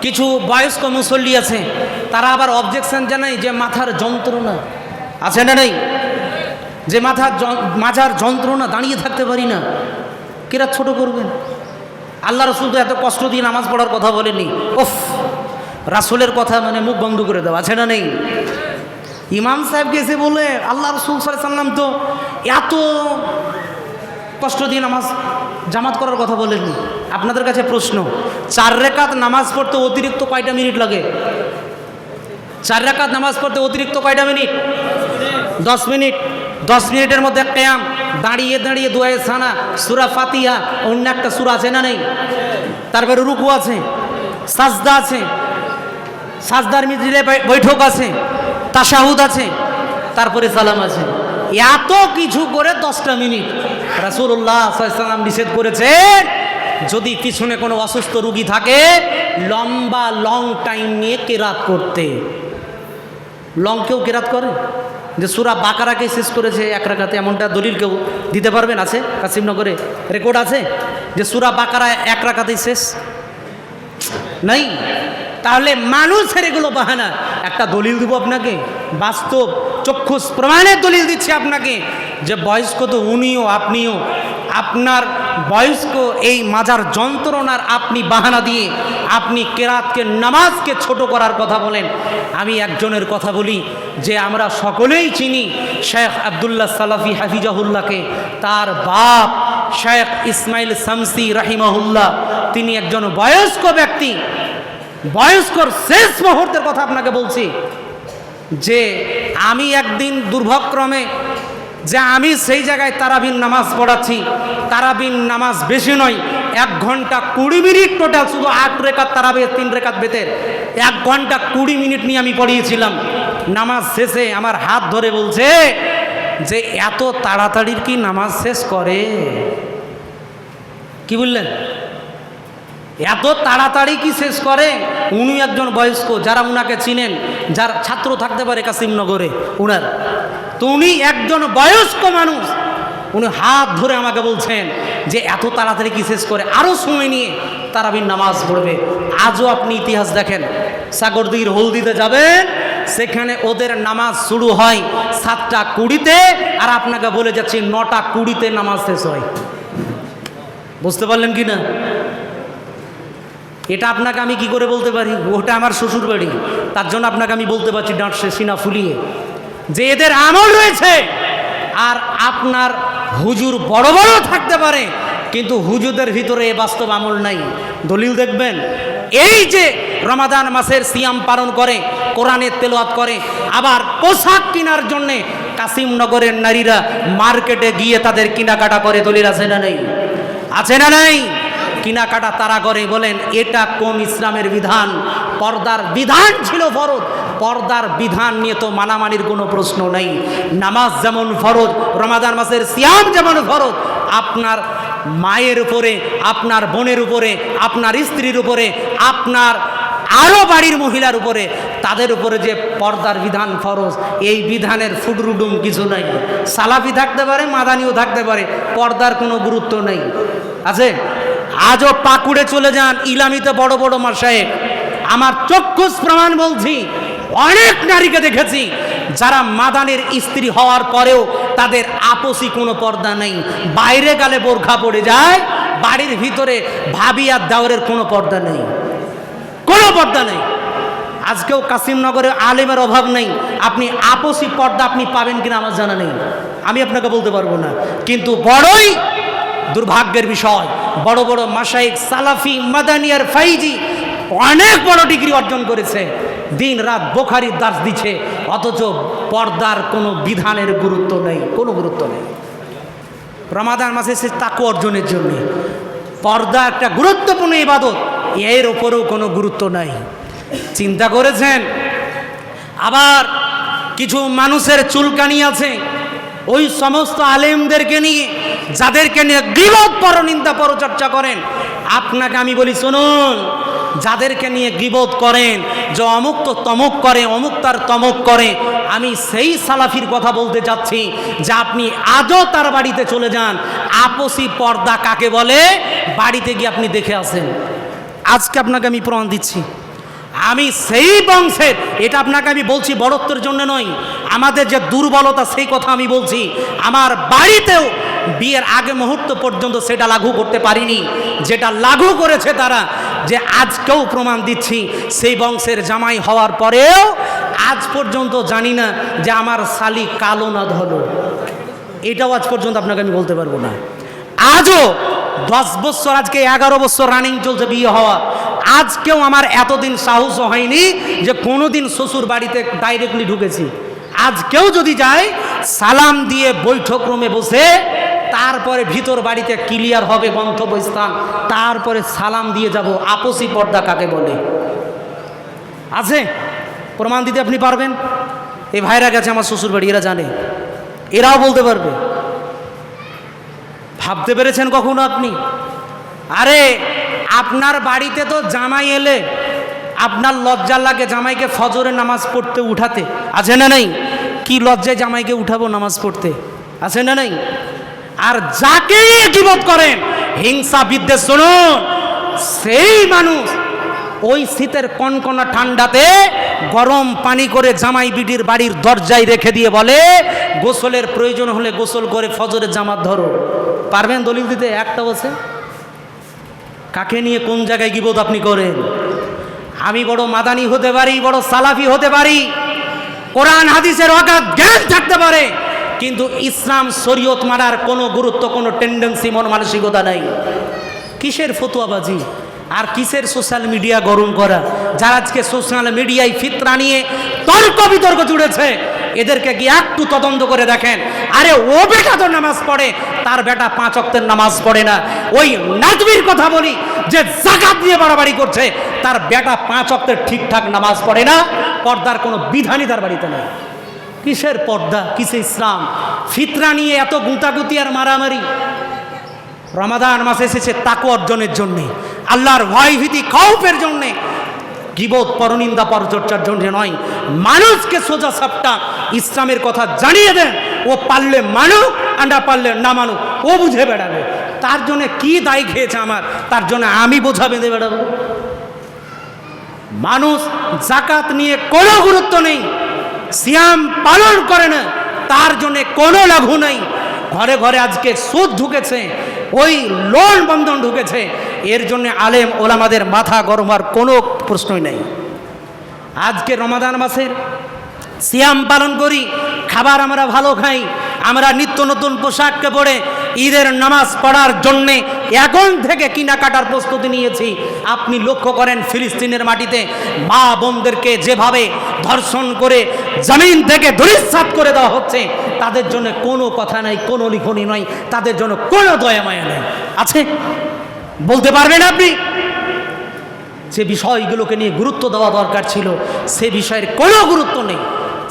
কিছু বয়স্ক মুসল্লি আছে, তারা আবার অবজেকশন জানায় যে মাথার যন্ত্রণা। আছে না নাই? যে মাথার যন্ত্রণা, দাঁড়িয়ে থাকতে পারি না। কিরা ছোট করবেন? আল্লাহ রসুল তো এত কষ্ট দিয়ে নামাজ পড়ার কথা বলেনি। ওফ, রাসূলের কথা মানে মুখ বন্ধ করে দেওয়া। আছে না নেই? ইমাম সাহেবকে এসে বলে আল্লাহ রসুল সাল্লাল্লাহু আলাইহি ওয়াসাল্লাম তো এত কষ্ট দিয়ে নামাজ জামাত করার কথা বলেননি। আপনাদের কাছে প্রশ্ন, 4 রাকাত নামাজ পড়তে অতিরিক্ত কয়টা মিনিট লাগে? 4 রাকাত নামাজ পড়তে অতিরিক্ত কয়টা মিনিট? 10 মিনিট। 10 মিনিটের মধ্যে কিয়াম, দাঁড়িয়ে দাঁড়িয়ে দুআয়ে সানা, সূরা ফাতিহা, অন্য একটা সূরা আছে না নেই? তারপরে রুকু আছে, সাজদা আছে, সাজদার মিজরে বৈঠক আছে, তাশাহুদ আছে, তারপরে সালাম আছে। এত কিছু করে 10টা মিনিট রাসূলুল্লাহ সাল্লাল্লাহু আলাইহি ওয়াসাল্লাম নিষেধ করেছেন। যদি পিছনে কোনো অসুস্থ রোগী থাকে, লম্বা লং টাইম নিয়ে কেরাত করতে। লং কেউ কেরাত করে? যে সূরা বাকারাকে শেষ করেছে 1 রাকাতে, এমনটা দলিল কেউ দিতে পারবেন? আছে কাসিমনগরে রেকর্ড আছে যে সূরা বাকারা 1 রাকাতেই শেষ? নাই। তাহলে মানুষের এগুলো বাহানা। একটা দলিল দিব আপনাকে, বাস্তব চক্ষুষ প্রমাণের দলিল দিচ্ছে আপনাকে, যে বয়স্ক তো উনিও আপনিও। আপনার বয়স্ক এই মাজার যন্ত্রণার আপনি বাহানা দিয়ে আপনি কেরাতকে, নামাজকে ছোট করার কথা বলেন। আমি একজনের কথা বলি যে আমরা সকলেই চিনি শেখ আব্দুল্লাহ সালাফি হাফিজাহুল্লাহকে। তার বাপ শেখ ইসমাইল শামসী রাহিমাহুল্লাহ, তিনি একজন বয়স্ক ব্যক্তি। বয়স্কর শেষ মুহূর্তের কথা আপনাকে বলছি, যে আমি একদিন দুর্ভাগ্যক্রমে যে আমি সেই জায়গায় তারাবির নামাজ পড়াচ্ছি। তারাবির নামাজ বেশি নয়, 1 ঘন্টা 20 মিনিট টোটাল, শুধু 8 রাকাত তারাবি, 3 রাকাত বেতের, 1 ঘন্টা 20 মিনিট নিয়ে আমি পড়িয়েছিলাম। নামাজ শেষে আমার হাত ধরে বলছে যে এত তাড়াতাড়ির কি নামাজ শেষ করে? কি বললেন? এত তাড়াতাড়ি কি শেষ করে? উনি একজন বয়স্ক, যারা উনাকে চিনেন, যার ছাত্র থাকতে পারে কাসিমনগরে উনার, তো উনি একজন বয়স্ক মানুষ। উনি হাত ধরে আমাকে বলছেন যে এত তাড়াতাড়ি কি শেষ করে, আরও সময় নিয়ে তারাবির নামাজ পড়বে। আজও আপনি ইতিহাস দেখেন, সাগরদিঘির হলদিতে যাবেন, সেখানে ওদের নামাজ শুরু হয় 7টা 20-তে, আর আপনাকে বলে যাচ্ছি 9টা 20-তে নামাজ শেষ হয়। বুঝতে পারলেন কি না? এটা আপনাকে আমি কি করে বলতে পারি? ওটা আমার শ্বশুর বাড়ি, তার জন্য আপনাকে আমি বলতে পারছি ডাঁটসে সিনা ফুলিয়ে যে এদের আমল রয়েছে। আর আপনার হুজুর বড় বড় থাকতে পারে, কিন্তু হুজুরদের ভিতরে এ বাস্তব আমল নাই। দলিল দেখবেন, এই যে রমাদান মাসের সিয়াম পালন করে, কোরআনের তেলাওয়াত করে, আবার পোশাক কেনার জন্যে কাসিমনগরের নারীরা মার্কেটে গিয়ে তাদের কেনাকাটা করে। দলিল আছে না নেই? আছে না নেই? কেনাকাটা তারা করে। বলেন এটা কোন ইসলামের বিধান? পর্দার বিধান ছিল ফরজ, পর্দার বিধান নিয়ে তো মানামানির কোনো প্রশ্ন নেই। নামাজ যেমন ফরজ, রমাদান মাসের সিয়াম যেমন ফরজ, আপনার মায়ের উপরে, আপনার বোনের উপরে, আপনার স্ত্রীর উপরে, আপনার আরও বাড়ির মহিলার উপরে, তাদের উপরে যে পর্দার বিধান ফরজ, এই বিধানের ফুটরুডুম কিছু নাই। সালাফি থাকতে পারে, মাদানিও থাকতে পারে, পর্দার কোনো গুরুত্ব নেই। আছে? আজও পাকুড়ে চলে যান, ইলামিতে বড় বড় মাশায়েখ, আমার চক্ষুষ প্রমাণ বলছি, অনেক নারীকে দেখেছি যারা মাদানের স্ত্রী হওয়ার পরেও তাদের আপসি কোনো পর্দা নেই। বাইরে গেলে বোরখা পড়ে যায়, বাড়ির ভিতরে ভাবি আর দেওরের কোনো পর্দা নেই, কোনো পর্দা নেই। আজকেও কাসিমনগরে আলেমের অভাব নেই, আপনি আপসি পর্দা আপনি পাবেন কিনা আমার জানা নেই, আমি আপনাকে বলতে পারবো না। কিন্তু বড়ই দুর্ভাগ্যের বিষয়, বড় বড় মাশায়েখ সালাফি, মাদানিয়ার ফাইজি অনেক বড় ডিগ্রি অর্জন করেছে, দিন রাত বুখারীর দার্স দিচ্ছে, অথচ পর্দার কোনো বিধানের গুরুত্ব নেই, কোনো গুরুত্ব নেই। রমাদান মাসে সে তাকওয়া অর্জনের জন্য পর্দা একটা গুরুত্বপূর্ণ ইবাদত, এর ওপরেও কোনো গুরুত্ব নাই। চিন্তা করেছেন? আবার কিছু মানুষের চুলকানি আছে, ওই সমস্ত আলেমদেরকে নিয়ে, যাদেরকে নিয়ে গীবত পরনিন্দা পরচর্চা করেন। আপনাকে আমি বলি শুনুন, যাদেরকে নিয়ে গীবত করেন যে অমুক তো তমুক করে, অমুক তার তমুক করে, আমি সেই সালাফির কথা বলতে চাচ্ছি যে আপনি আজও তার বাড়িতে চলে যান, আপসি পর্দা কাকে বলে বাড়িতে গিয়ে আপনি দেখে আসেন। আজকে আপনাকে আমি প্রমাণ দিচ্ছি, আমি সেই বংশের, এটা আপনাকে আমি বলছি বড়ত্বের জন্য নয়, আমাদের যে দুর্বলতা সেই কথা আমি বলছি। আমার বাড়িতেও বিয়ের আগে মুহূর্ত পর্যন্ত সেটা লাগু করতে পারিনি, যেটা লাগু করেছে তারা, যে আজকেও প্রমাণ দিচ্ছি সেই বংশের জামাই হওয়ার পরেও আজ পর্যন্ত জানি না যে আমার শালি কালো না ধলো, এটাও আজ পর্যন্ত আপনাকে আমি বলতে পারবো না। আজও 10 বছর, আজকে 11 বছর রানিং চলছে বিয়ে হওয়া, আজকেও আমার এতদিন সাহস হয়নি যে কোনোদিন শ্বশুর বাড়িতে ডাইরেক্টলি ঢুকেছি। আজকেও যদি যাই, সালাম দিয়ে বৈঠক রুমে বসে, তারপরে ভিতর বাড়িতে ক্লিয়ার হবে গন্তব্যস্থান, তারপরে সালাম দিয়ে যাব। আপসি পর্দা কাকে বলে? আছে? প্রমাণ দিতে আপনি পারবেন? এই ভাইরা গেছে আমার শ্বশুর বাড়ি, এরা জানে, এরাও বলতে পারবে। ভাবতে পেরেছেন কখনো আপনি? আরে আপনার বাড়িতে তো জামাই এলে আপনার লজ্জা লাগে জামাইকে ফজরের নামাজ পড়তে উঠাতে, আছে না নেই? কি লজ্জায় জামাইকে উঠাবো নামাজ পড়তে, আছে না নেই? আর যাকে গীবত করেন, হিংসা বিদ্বেষ, শুনুন, সেই মানুষ ওই শীতের কনকনা ঠান্ডাতে গরম পানি করে জামাই বিটির বাড়ির দরজায় রেখে দিয়ে বলে, গোসলের প্রয়োজন হলে গোসল করে ফজরের জামাত ধরো। পারবেন দলিল দিতে একটা বসে? কাকে নিয়ে কোন জায়গায় গীবত আপনি করেন? আমি বড় মাদানি হতে পারি, বড় সালাফি হতে পারি, কোরআন হাদিসের অগাধ জ্ঞান থাকতে পারে, কিন্তু ইসলাম শরীয়ত মানার কোনো গুরুত্ব, কোনো টেন্ডেন্সি, মন মানসিকতা নাই। কিসের ফতুয়াবাজি আর কিসের সোশ্যাল মিডিয়া গরম করা? যারা আজকে সোশ্যাল মিডিয়ায় ফিতরা নিয়ে তর্ক বিতর্ক জুড়েছে, এদেরকে গিয়ে একটু তদন্ত করে দেখেন। আরে ও বেটা তো নামাজ পড়ে, তার বেটা 5 ওয়াক্তের নামাজ পড়ে না। ওই নাজবির কথা বলি, যে যাকাত দিয়ে বাড়াবাড়ি করছে, তার বেটা 5 ওয়াক্তের ঠিকঠাক নামাজ পড়ে না, পর্দার কোনো বিধানই তার বাড়িতে নেই। কিসের পর্দা, কিসের ইসলাম? ফিতরা নিয়ে এত গুঁতাগুতি আর মারামারি। রমাদান মাসে এসেছে তাকওয়া অর্জনের জন্যে, আল্লাহর ভয় ভীতি খৌফের জন্যে, গীবত পরনিন্দা পরচর্চার জন্য নয়। মানুষকে সোজা সাপটা ইসলামের কথা জানিয়ে দেন, ও পারলে মানুক আর না পারলে না মানুক, ও বুঝে বেড়াবে। তার জন্য কি দায় খেয়েছে আমার, তার জন্য আমি বোঝা বেঁধে বেড়াবো? মানুষ যাকাত নিয়ে কোনো গুরুত্ব নেই, সিয়াম পালন করে না, তার জন্য কোনো লাঘু নেই। ঘরে ঘরে আজকে সুদ ঢুকেছে, ওই লোন বন্ধন ঢুকেছে, এর জন্য আলেম ওলামাদের মাথা গরম হওয়ার কোনো প্রশ্নই নেই। আজকে রমাদান মাসের সিয়াম পালন করি, খাবার আমরা ভালো খাই, আমরা নিত্য নতুন পোশাককে পরে ঈদের নামাজ পড়ার জন্যে এখন থেকে কেনাকাটার প্রস্তুতি নিয়েছি। আপনি লক্ষ্য করেন ফিলিস্তিনের মাটিতে মা বোনদেরকে যেভাবে ধর্ষণ করে জমিন থেকে ধূলিসাৎ করে দেওয়া হচ্ছে, তাদের জন্য কোনো কথা নাই, কোনো লিখনি নয়, তাদের জন্য কোনো দয়া মায়া নেই। আছে? বলতে পারবেন আপনি? যে বিষয়গুলোকে নিয়ে গুরুত্ব দেওয়া দরকার ছিল সে বিষয়ের কোনো গুরুত্ব নেই।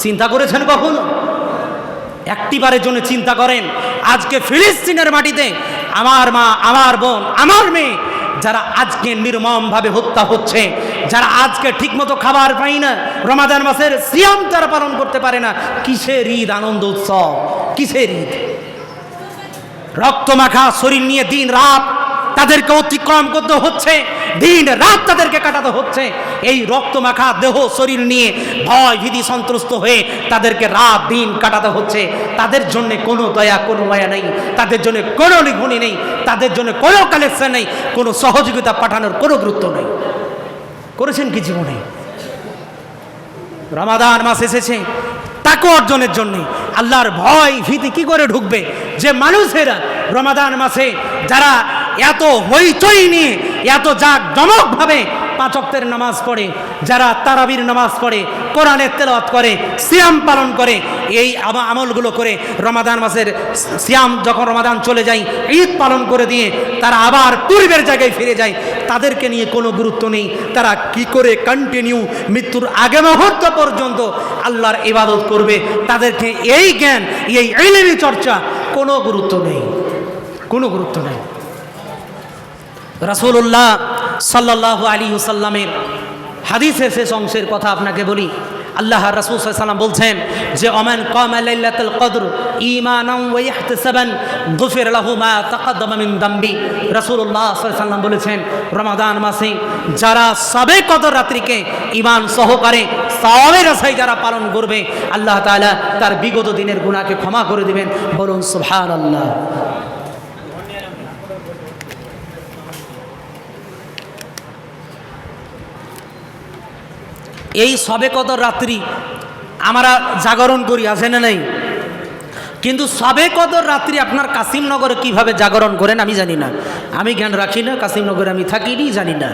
চিন্তা করেছেন কখনো? একটিবারের জন্য চিন্তা করেন, আজকে ফিলিস্তিনের মাটিতে আমার মা, আমার বোন, আমার মেয়ে যারা আজকে নির্মমভাবে হত্যা হচ্ছে, যারা আজকে ঠিকমতো খাবার পাই না, রমাদান মাসের সিয়াম তারা পালন করতে পারে না, কিসের ঈদ, আনন্দ উৎসব, কিসের ঈদ? রক্তমাখা শরীর নিয়ে দিন রাত তাদেরকে অতিক্রম করতে হচ্ছে, দিন রাত তাদেরকে কাটাতে হচ্ছে। এই রক্তমাখা দেহ শরীর নিয়ে ভয় ভীতি সন্ত্রস্ত হয়ে তাদেরকে রাত দিন কাটাতে হচ্ছে। তাদের জন্য কোনো দয়া, কোনো মায়া নেই, তাদের জন্য কোনো লিখনি নেই, তাদের জন্য কোনো কালেকশন নেই, কোনো সহযোগিতা পাঠানোর কোনো গুরুত্ব নেই। করেছেন কি জীবনে? রমাদান মাস এসেছে তাকওয়া অর্জনের জন্য। আল্লাহর ভয় ভীতি কি করে ঢুকবে যে মানুষেরা রমাদান মাসে যারা এত হইচই নিয়ে এত জাঁকজমকভাবে 5 ওয়াক্তের নামাজ পড়ে, যারা তারাবির নামাজ পড়ে, কোরআনের তেলাওয়াত করে, সিয়াম পালন করে, এই আমলগুলো করে রমাদান মাসের সিয়াম যখন রমাদান চলে যায়, ঈদ পালন করে দিয়ে তারা আবার পূর্বের জায়গায় ফিরে যায়, তাদেরকে নিয়ে কোনো গুরুত্ব নেই। তারা কি করে কন্টিনিউ মৃত্যুর আগে মুহূর্ত পর্যন্ত আল্লাহর ইবাদত করবে, তাদেরকে এই জ্ঞান, এই ইলমি চর্চা কোনো গুরুত্ব নেই, কোনো গুরুত্ব নেই। রাসূলুল্লাহ সাল্লাল্লাহু আলাইহি ওয়াসাল্লামের হাদিসের শেষ অংশের কথা আপনাকে বলি। আল্লাহ রাসূল সাল্লাল্লাহু আলাইহি ওয়াসাল্লাম বলছেন যে ওমান কামা লাইলাতুল কদর ঈমানান ওয়া ইহতিসাবান গুফির লাহু মা তাকাদ্দামা মিন দামবি। রাসূলুল্লাহ সাল্লাল্লাহু আলাইহি ওয়াসাল্লাম বলেছেন, রমাদান মাসে যারা সবে কদর রাত্রিকে ঈমান সহকারে সওয়াবের আশায় যারা পালন করবে, আল্লাহ তাআলা তার বিগত দিনের গুনাহকে ক্ষমা করে দিবেন। বলুন সুবহানাল্লাহ। এই সবে কদর রাত্রি আমরা জাগরণ করি, আছে না নাই? কিন্তু সবে কদর রাত্রি আপনার কাসিমনগরে কিভাবে জাগরণ করেন আমি জানি না, আমি জ্ঞান রাখি না, কাসিমনগরে আমি থাকিনি, জানি না।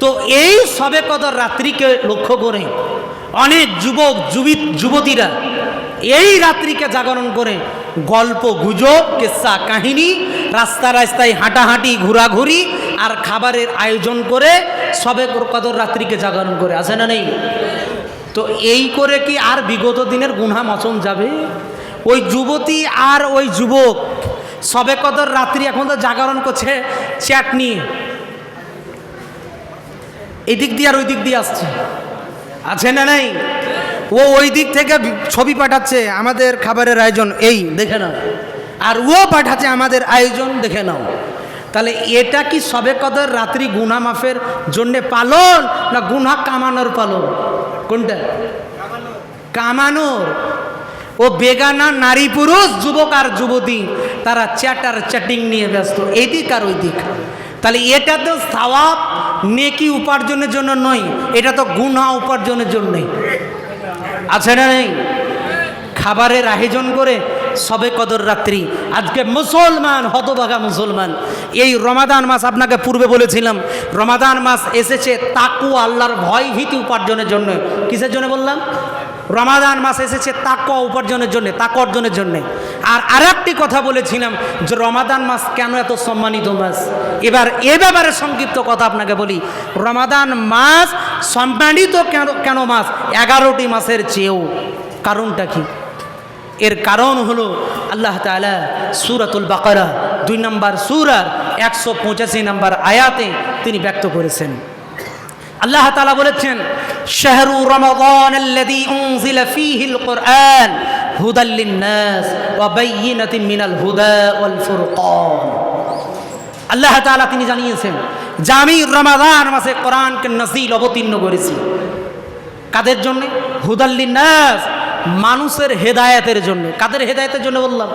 তো এই সবে কদর রাত্রিকে লক্ষ্য করে অনেক যুবক যুবতীরা এই রাত্রিকে জাগরণ করে গল্প গুজব, কিস্সা কাহিনী, রাস্তা রাস্তায় হাঁটাহাঁটি, ঘোরাঘুরি আর খাবারের আয়োজন করে সবে কদর রাত্রিকে জাগরণ করে, আছে না নেই? তো এই করে কি আর বিগত দিনের গুনাহ মোচন যাবে? ওই যুবতী আর ওই যুবক সবে কদর রাত্রি এখন তো জাগরণ করছে চ্যাট নিয়ে, এই দিক দিয়ে আর ওই দিক দিয়ে আসছে, আছে না নাই? ও ওই দিক থেকে ছবি পাঠাচ্ছে আমাদের খাবারের আয়োজন এই দেখে নাও, আর ও পাঠাচ্ছে আমাদের আয়োজন দেখে নাও। তাহলে এটা কি সবে কদর রাত্রি গুনাহ মাফের জন্যে পালন না গুনাহ কামানোর পালন? কোনটা? কামানোর। ও বেগানা নারী পুরুষ, যুবক আর যুবতী তারা চ্যাটার চ্যাটিং নিয়ে ব্যস্ত, এই দিক আর ওই দিক। তাহলে এটা তো সওয়াব নেকি উপার্জনের জন্য নয়, এটা তো গুনাহ উপার্জনের জন্যই, আছে না নেই? খাবারের আয়োজন করে সবে কদর রাত্রি। আজকে মুসলমান, হতভাগা মুসলমান, এই রমাদান মাস আপনাকে পূর্বে বলেছিলাম, রমাদান মাস এসেছে তাকওয়া, আল্লাহর ভয় ভীতি উপার্জনের জন্য। কিসের জন্য বললাম? রমাদান মাস এসেছে তাকওয়া উপার্জনের জন্য, তাকওয়া অর্জনের জন্য। আর আরেকটি কথা বলেছিলাম যে রমাদান মাস কেন এত সম্মানিত মাস। এবার এ ব্যাপারে সংক্ষিপ্ত কথা আপনাকে বলি। রমাদান মাস সম্মানিত কেন মাস 11টি মাসের চেয়েও? কারণটা কি? এর কারণ হলো আল্লাহ তাআলা সূরাতুল বাকারা 2 নম্বর সূরার 185 নম্বর আয়াতে তিনি ব্যক্ত করেছেন। আল্লাহ তাআলা বলেছেন, শাহরু রমাদানাল্লাযী উনজিলা ফীহিল কুরআন হুদাল লিন-নাস ওয়া বায়্যিনাতিন মিনাল হুদা ওয়াল ফুরকান। আল্লাহ তাআলা তিনি জানিয়েছেন যে আমি রমাদান মাসে কোরআনকে নাযিল অবতীর্ণ করেছি। কাদের জন্য? হুদাল লিন-নাস, মানুষের হেদায়েতের জন্য। কাদের হেদায়েতের জন্য বললাম?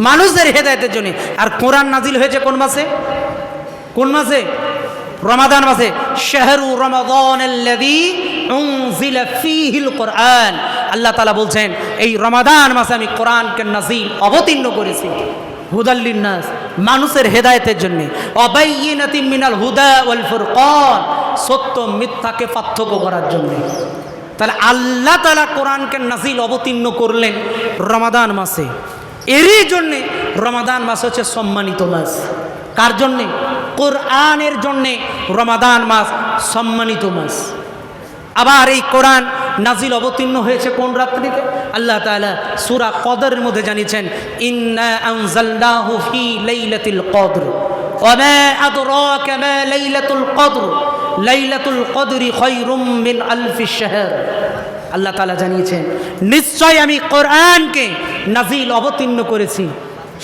মানুষের হেদায়েতের জন্য। আর কোরআন নাজিল হয়েছে কোন মাসে? কোন মাসে? রমাদান মাসে। শাহরু রমাদানাল্লাযী উনজিলা ফীহিল কুরআন। আল্লাহ তাআলা বলছেন এই রমাদান মাসে আমি কোরআনকে নাজিল অবতীর্ণ করেছি। হুদাল লিন্নাস, মানুষের হেদায়েতের জন্য, অবাইয়িনাতিন মিনাল হুদা ওয়াল ফুরকান, সত্য মিথ্যাকে পার্থক্য করার জন্য। তাহলে আল্লাহ তাআলা কোরআনকে নাজিল অবতীর্ণ করলেন রমাদান মাসে। এরই জন্যে রমাদান মাস হচ্ছে সম্মানিত মাস। কার জন্যে? কোরআনের জন্যে রমাদান মাস সম্মানিত মাস। আবার এই কোরআন নাজিল অবতীর্ণ হয়েছে কোন রাত্রিতে? আল্লাহ তাআলা সূরা কদরের মধ্যে জানিয়েছেন, ইন্না আনজালনাহু ফি লাইলাতিল কদর ওয়া মা আদরাকা মা লাইলাতুল কদর লাইলাতুল কদরি খায়রুম মিন আলফিশ শাহর। আল্লাহ তাআলা জানিয়েছেন, নিশ্চয় আমি কোরআনকে নাজিল অবতীর্ণ করেছি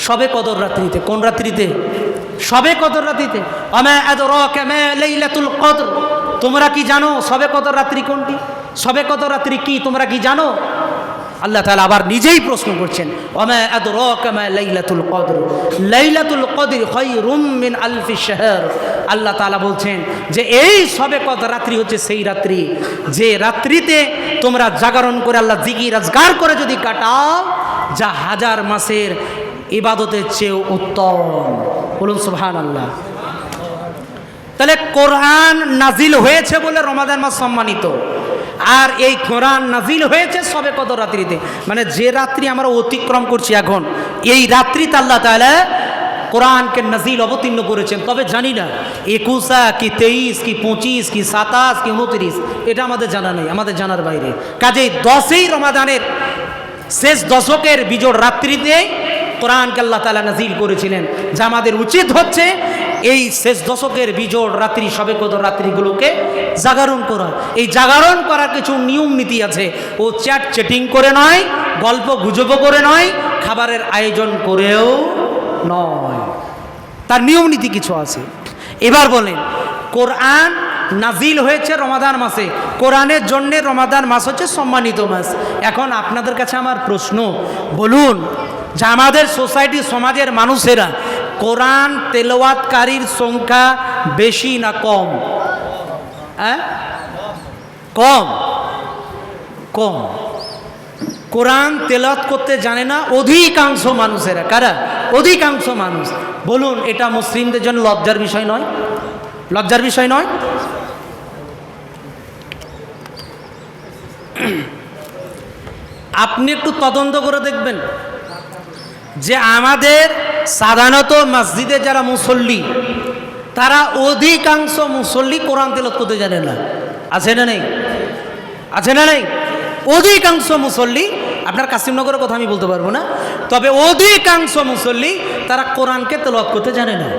শবে কদর রাত্রিতে। কোন রাত্রিতে? শবে কদর রাত্রিতে। ওয়া মা আদরাকা মা লাইলাতুল কদর, তোমরা কি জানো শবে কদর রাত্রি কোনটি? শবে কদর রাত্রি কি তোমরা কি জানো? আল্লাহ তাআলা আবার নিজেই প্রশ্ন করছেন, ওয়া মা আদরাকা মা লাইলাতুল কদর লাইলাতুল কদরি খায়রুম মিন আলফিশ শাহর। আল্লাহ তাআলা বলছেন যে এই শবে কদর রাত্রি হচ্ছে সেই রাত্রি যে রাত্রিতে তোমরা জাগরণ করে আল্লাহ জিকির আজকার করে যদি কাটাও, যা হাজার মাসের ইবাদতের চেয়েও উত্তম। বলুন সুবহানাল্লাহ। তাহলে কোরআন নাজিল হয়েছে বলে রমাদান মাস সম্মানিত, আর এই কোরআন নাজিল হয়েছে শবে কদর রাত্রিতে। মানে যে রাত্রি আমরা অতিক্রম করছি এখন, এই রাত্রিতে আল্লাহ তাআলা কোরআনকে নাজিল অবতীর্ণ করেছেন। তবে জানি না 21 কি 23 কি 25 কি 27 কি 29, এটা আমাদের জানা নেই, আমাদের জানার বাইরে। কাজেই 10ই রমাদানের শেষ দশকের বিজোড় রাত্রিতে কোরআনকে আল্লাহ তাআলা নাজিল করেছিলেন। যা আমাদের উচিত হচ্ছে এই শেষ দশকের বিজোড় রাত্রি শবে কদর রাত্রিগুলোকে জাগরণ করা। এই জাগরণ করার কিছু নিয়ম নীতি আছে। ও চ্যাটিং করে নয়, গল্প গুজব করে নয়, খাবারের আয়োজন করেও নয়, তার নিয়ম নীতি কিছু আছে। এবার বলেন, কোরআন নাজিল হয়েছে রমাদান মাসে, কোরআনের জন্য রমাদান মাস হচ্ছে সম্মানিত মাস। এখন আপনাদের কাছে আমার প্রশ্ন, বলুন যে আমাদের সোসাইটি সমাজের মানুষেরা কোরআন তেলাওয়াতকারীর সংখ্যা বেশি না কম? কম। কম। কোরআন তেলাওয়াত করতে জানে না অধিকাংশ মানুষেরা। কারা? অধিকাংশ মানুষ। বলুন, এটা মুসলিমদের জন্য লজ্জার বিষয় নয়? লজ্জার বিষয় নয়? আপনি একটু তদন্ত করে দেখবেন যে আমাদের সাধারণত মসজিদে যারা মুসল্লি, তারা অধিকাংশ মুসল্লি কোরআন তেলাওয়াত করতে জানে না। আছে না নেই? আছে না নেই? অধিকাংশ মুসল্লি, আপনার কাসিমনগরের কথা আমি বলতে পারবো না, তবে অধিকাংশ মুসল্লি তারা কোরআনকে তেলাওয়াত করতে জানে না।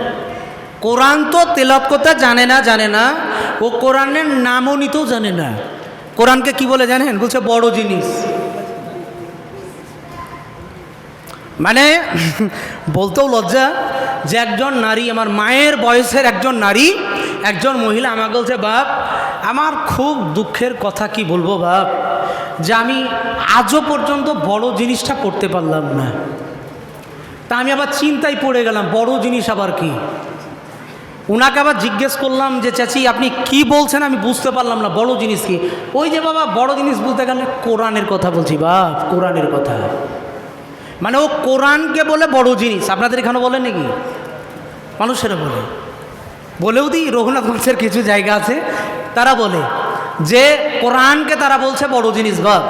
কোরআন তো তেলাওয়াত করতে জানে না, ও কোরআনের নামও নিতেও জানে না। কোরআনকে কি বলে জানেন? বলছে বড় জিনিস। মানে বলতেও লজ্জা যে একজন নারী, আমার মায়ের বয়সের একজন নারী, একজন মহিলা আমাকে বলছে, বাপ আমার খুব দুঃখের কথা, কি বলবো বাপ, যে আমি আজও পর্যন্ত বড় জিনিসটা পড়তে পারলাম না। তা আমি আবার চিন্তায় পড়ে গেলাম, বড় জিনিস আবার কি? ওনাকে আবার জিজ্ঞেস করলাম যে চাচি আপনি কি বলছেন, আমি বুঝতে পারলাম না, বড় জিনিস কি? ওই যে বাবা বড় জিনিস বলতে গেলে কোরআনের কথা বলছি বাপ, কোরআনের কথা। মানে ও কোরআনকে বলে বড় জিনিস। আপনাদের এখানে বলে নাকি? মানুষেরা বলে, বলেও দিই, রঘুনাথগঞ্জের কিছু জায়গা আছে তারা বলে যে কোরআনকে তারা বলছে বড় জিনিস বাপ।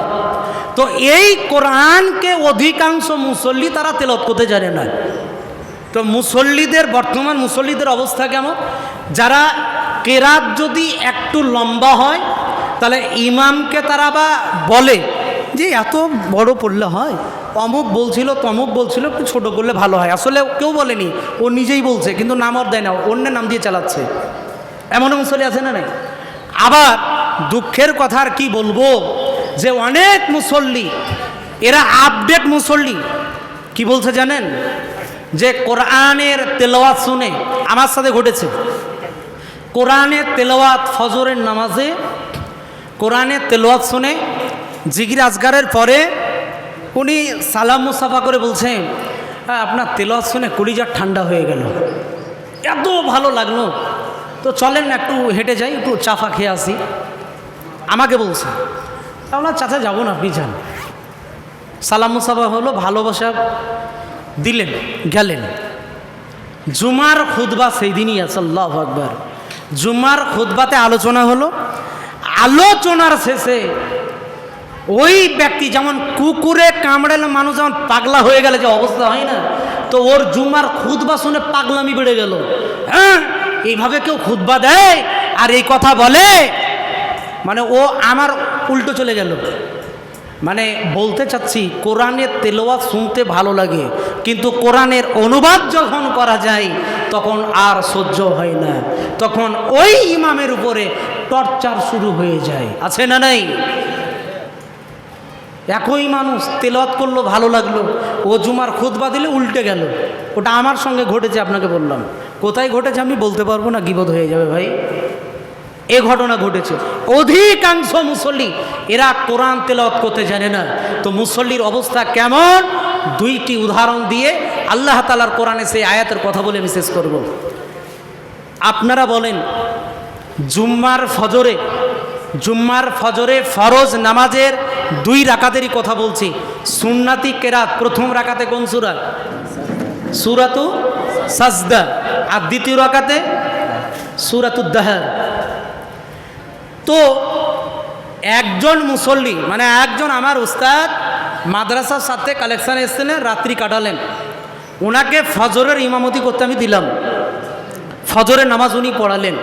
তো এই কোরআনকে অধিকাংশ মুসল্লি তারা তেলাওয়াত করতে জানে না। তো মুসল্লিদের, বর্তমান মুসল্লিদের অবস্থা কেমন? যারা কেরাত যদি একটু লম্বা হয় তাহলে ইমামকে তারা বা বলে যে এত বড় পড়লে হয়, অমুক বলছিল তমুক বলছিল, একটু ছোটো করলে ভালো হয়। আসলে কেউ বলেনি, ও নিজেই বলছে, কিন্তু নাম আর দেয় না, অন্যের নাম দিয়ে চালাচ্ছে। এমনও মুসল্লি আছে না নাই? আবার দুঃখের কথা আর কি বলবো, যে অনেক মুসল্লি এরা আপডেট মুসল্লি কি বলছে জানেন? যে কোরআনের তেলাওয়াত শুনে, আমার সাথে ঘটেছে, কোরআনের তেলাওয়াত ফজরের নামাজে কোরআনের তেলাওয়াত শুনে জিকির আজগারের পরে উনি সালাম মুসাফা করে বলছেন, আপনার তেলাওয়াত শুনে কলিজা ঠান্ডা হয়ে গেল, এত ভালো লাগলো, তো চলেন না একটু হেঁটে যাই, একটু চাফা খেয়ে আসি। আমাকে বলছে, তাহলে চাচা যাবো না, আপনি যান। সালাম মুসাফা হলো, ভালোবাসা দিলেন, গেলেন। জুমার খুতবা সেই দিনই আছে, আল্লাহু আকবার। জুমার খুতবাতে আলোচনা হলো। আলোচনার শেষে ওই ব্যক্তি যেমন কুকুরে কামড়ালে মানুষ যেমন পাগলা হয়ে গেলে যে অবস্থা হয় না, তো ওর জুমার খুতবা শুনে পাগলামি বেড়ে গেল। হ্যাঁ, এইভাবে কেউ খুতবা দেয় আর এই কথা বলে, মানে ও আমার উল্টো চলে গেল। মানে বলতে চাচ্ছি, কোরআনের তেলাওয়াত শুনতে ভালো লাগে, কিন্তু কোরআনের অনুবাদ যখন করা যায় তখন আর সহ্য হয় না, তখন ওই ইমামের উপরে টর্চার শুরু হয়ে যায়। আছে না নাই? একই মানুষ তেলাওয়াত করলো, ভালো লাগলো, ও জুমার খুতবা দিলে উল্টে গেল। ওটা আমার সঙ্গে ঘটেছে, আপনাকে বললাম। কোথায় ঘটেছে আমি বলতে পারবো না, গীবত হয়ে যাবে ভাই। এ ঘটনা ঘটেছে। অধিকাংশ মুসল্লি এরা কোরআন তেলাওয়াত করতে জানে না। তো মুসল্লির অবস্থা কেমন, দুইটি উদাহরণ দিয়ে আল্লাহ তাআলার কোরআনে সেই আয়াতের কথা বলে আমি শেষ করব। আপনারা বলেন, জুম্মার ফজরে ফরজ নামাজের 2 রাকাতেরই কথা বলছি। সুন্নাতি কেরাত প্রথম রাকাতে কোন সূরা? সূরাতু সাজদা। আর দ্বিতীয় রাকাতে সূরাতুদ দাহর। তো একজন মুসল্লি, মানে একজন আমার উস্তাদ মাদ্রাসার সাথে কালেকশানে এসেছিলেন, রাত্রি কাটালেন। ওনাকে ফজরের ইমামতি করতে আমি দিলাম। ফজরের নামাজ উনি পড়ালেন।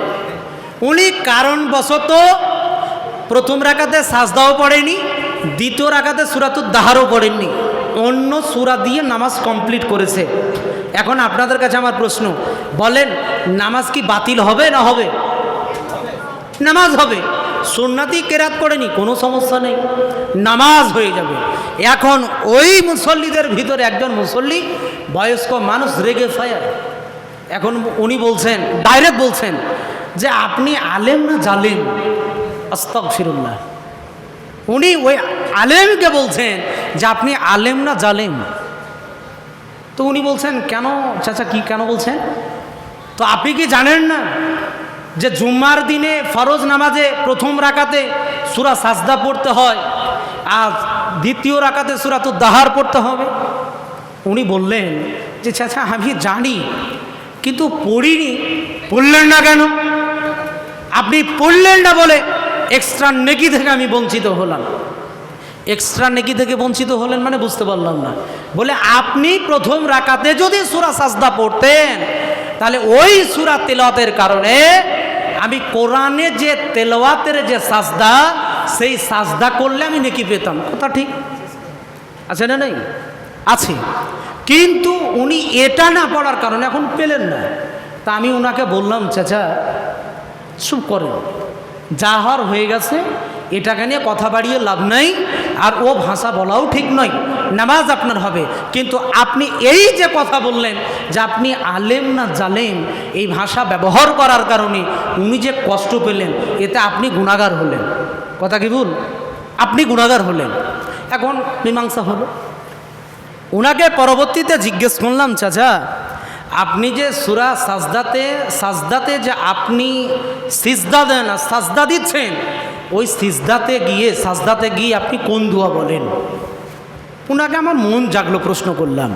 উনি কারণবশত প্রথম রাকাতে সাজদাও পড়েনি, দ্বিতীয় রাকাতে সূরাতুদ দাহরও পড়েননি, অন্য সূরা দিয়ে নামাজ কমপ্লিট করেছে। এখন আপনাদের কাছে আমার প্রশ্ন, বলেন নামাজ কি বাতিল হবে না হবে? নামাজ হবে। সুন্নাতি কেরাত পড়েনি, কোনো সমস্যা নেই, নামাজ হয়ে যাবে। এখন ওই মুসল্লিদের ভিতরে একজন মুসল্লি বয়স্ক মানুষ রেগে ফায়ার। এখন উনি বলছেন, ডাইরেক্ট বলছেন যে আপনি আলেম না জালেম। আস্তাগফিরুল্লাহ। উনি ওই আলেমকে বলছেন যে আপনি আলেম না জালেম। তো উনি বলছেন, কেন চাচা, কি কেন বলছেন? তো আপনি কি জানেন না যে জুম্মার দিনে ফরজ নামাজে প্রথম রাকাতে সূরা সাজদা পড়তে হয় আর দ্বিতীয় রাকাতে সূরাতুদ দাহর পড়তে হবে? উনি বললেন যে চাচা আমি জানি, কিন্তু পড়িনি। পড়লেন না কেন? আপনি পড়লেন না বলে এক্সট্রা নেকি থেকে আমি বঞ্চিত হলাম। এক্সট্রা নেকি থেকে বঞ্চিত হলেন মানে বুঝতে পারলাম না। বলে আপনি প্রথম রাকাতে যদি সূরা সাজদা পড়তেন, তাহলে ওই সূরা তেলাওয়াতের কারণে আমি কোরআনে যে তেলাওয়াতের যে সাজদা, সেই সাজদা করলে আমি নেকি পেতাম। কথা ঠিক আছে না? নেই আছে। কিন্তু উনি এটা না পড়ার কারণে এখন পেলেন না। তা আমি ওনাকে বললাম, চাচা চুপ করেন, যা হওয়ার হয়ে গেছে, এটাকে নিয়ে কথা বাড়িয়ে লাভ নাই। আর ও ভাষা বলাও ঠিক নয়, নামাজ আপনার হবে। কিন্তু আপনি এই যে কথা বললেন যে আপনি আলেম না জালেম, এই ভাষা ব্যবহার করার কারণে উনি যে কষ্ট পেলেন, এতে আপনি গুনাহগার হলেন। কথা কি ভুল? আপনি গুনাহগার হলেন। এখন মীমাংসা হলো। ওনাকে পরবর্তীতে জিজ্ঞেস করলাম, চাচা আপনি যে সূরা সাজদাতে যে আপনি সিজদা দেন, সাজদা দিচ্ছেন, ওই সাজদাতে গিয়ে আপনি কোন দোয়া বলেন? ওনাকে আমার মন জাগলো, প্রশ্ন করলাম।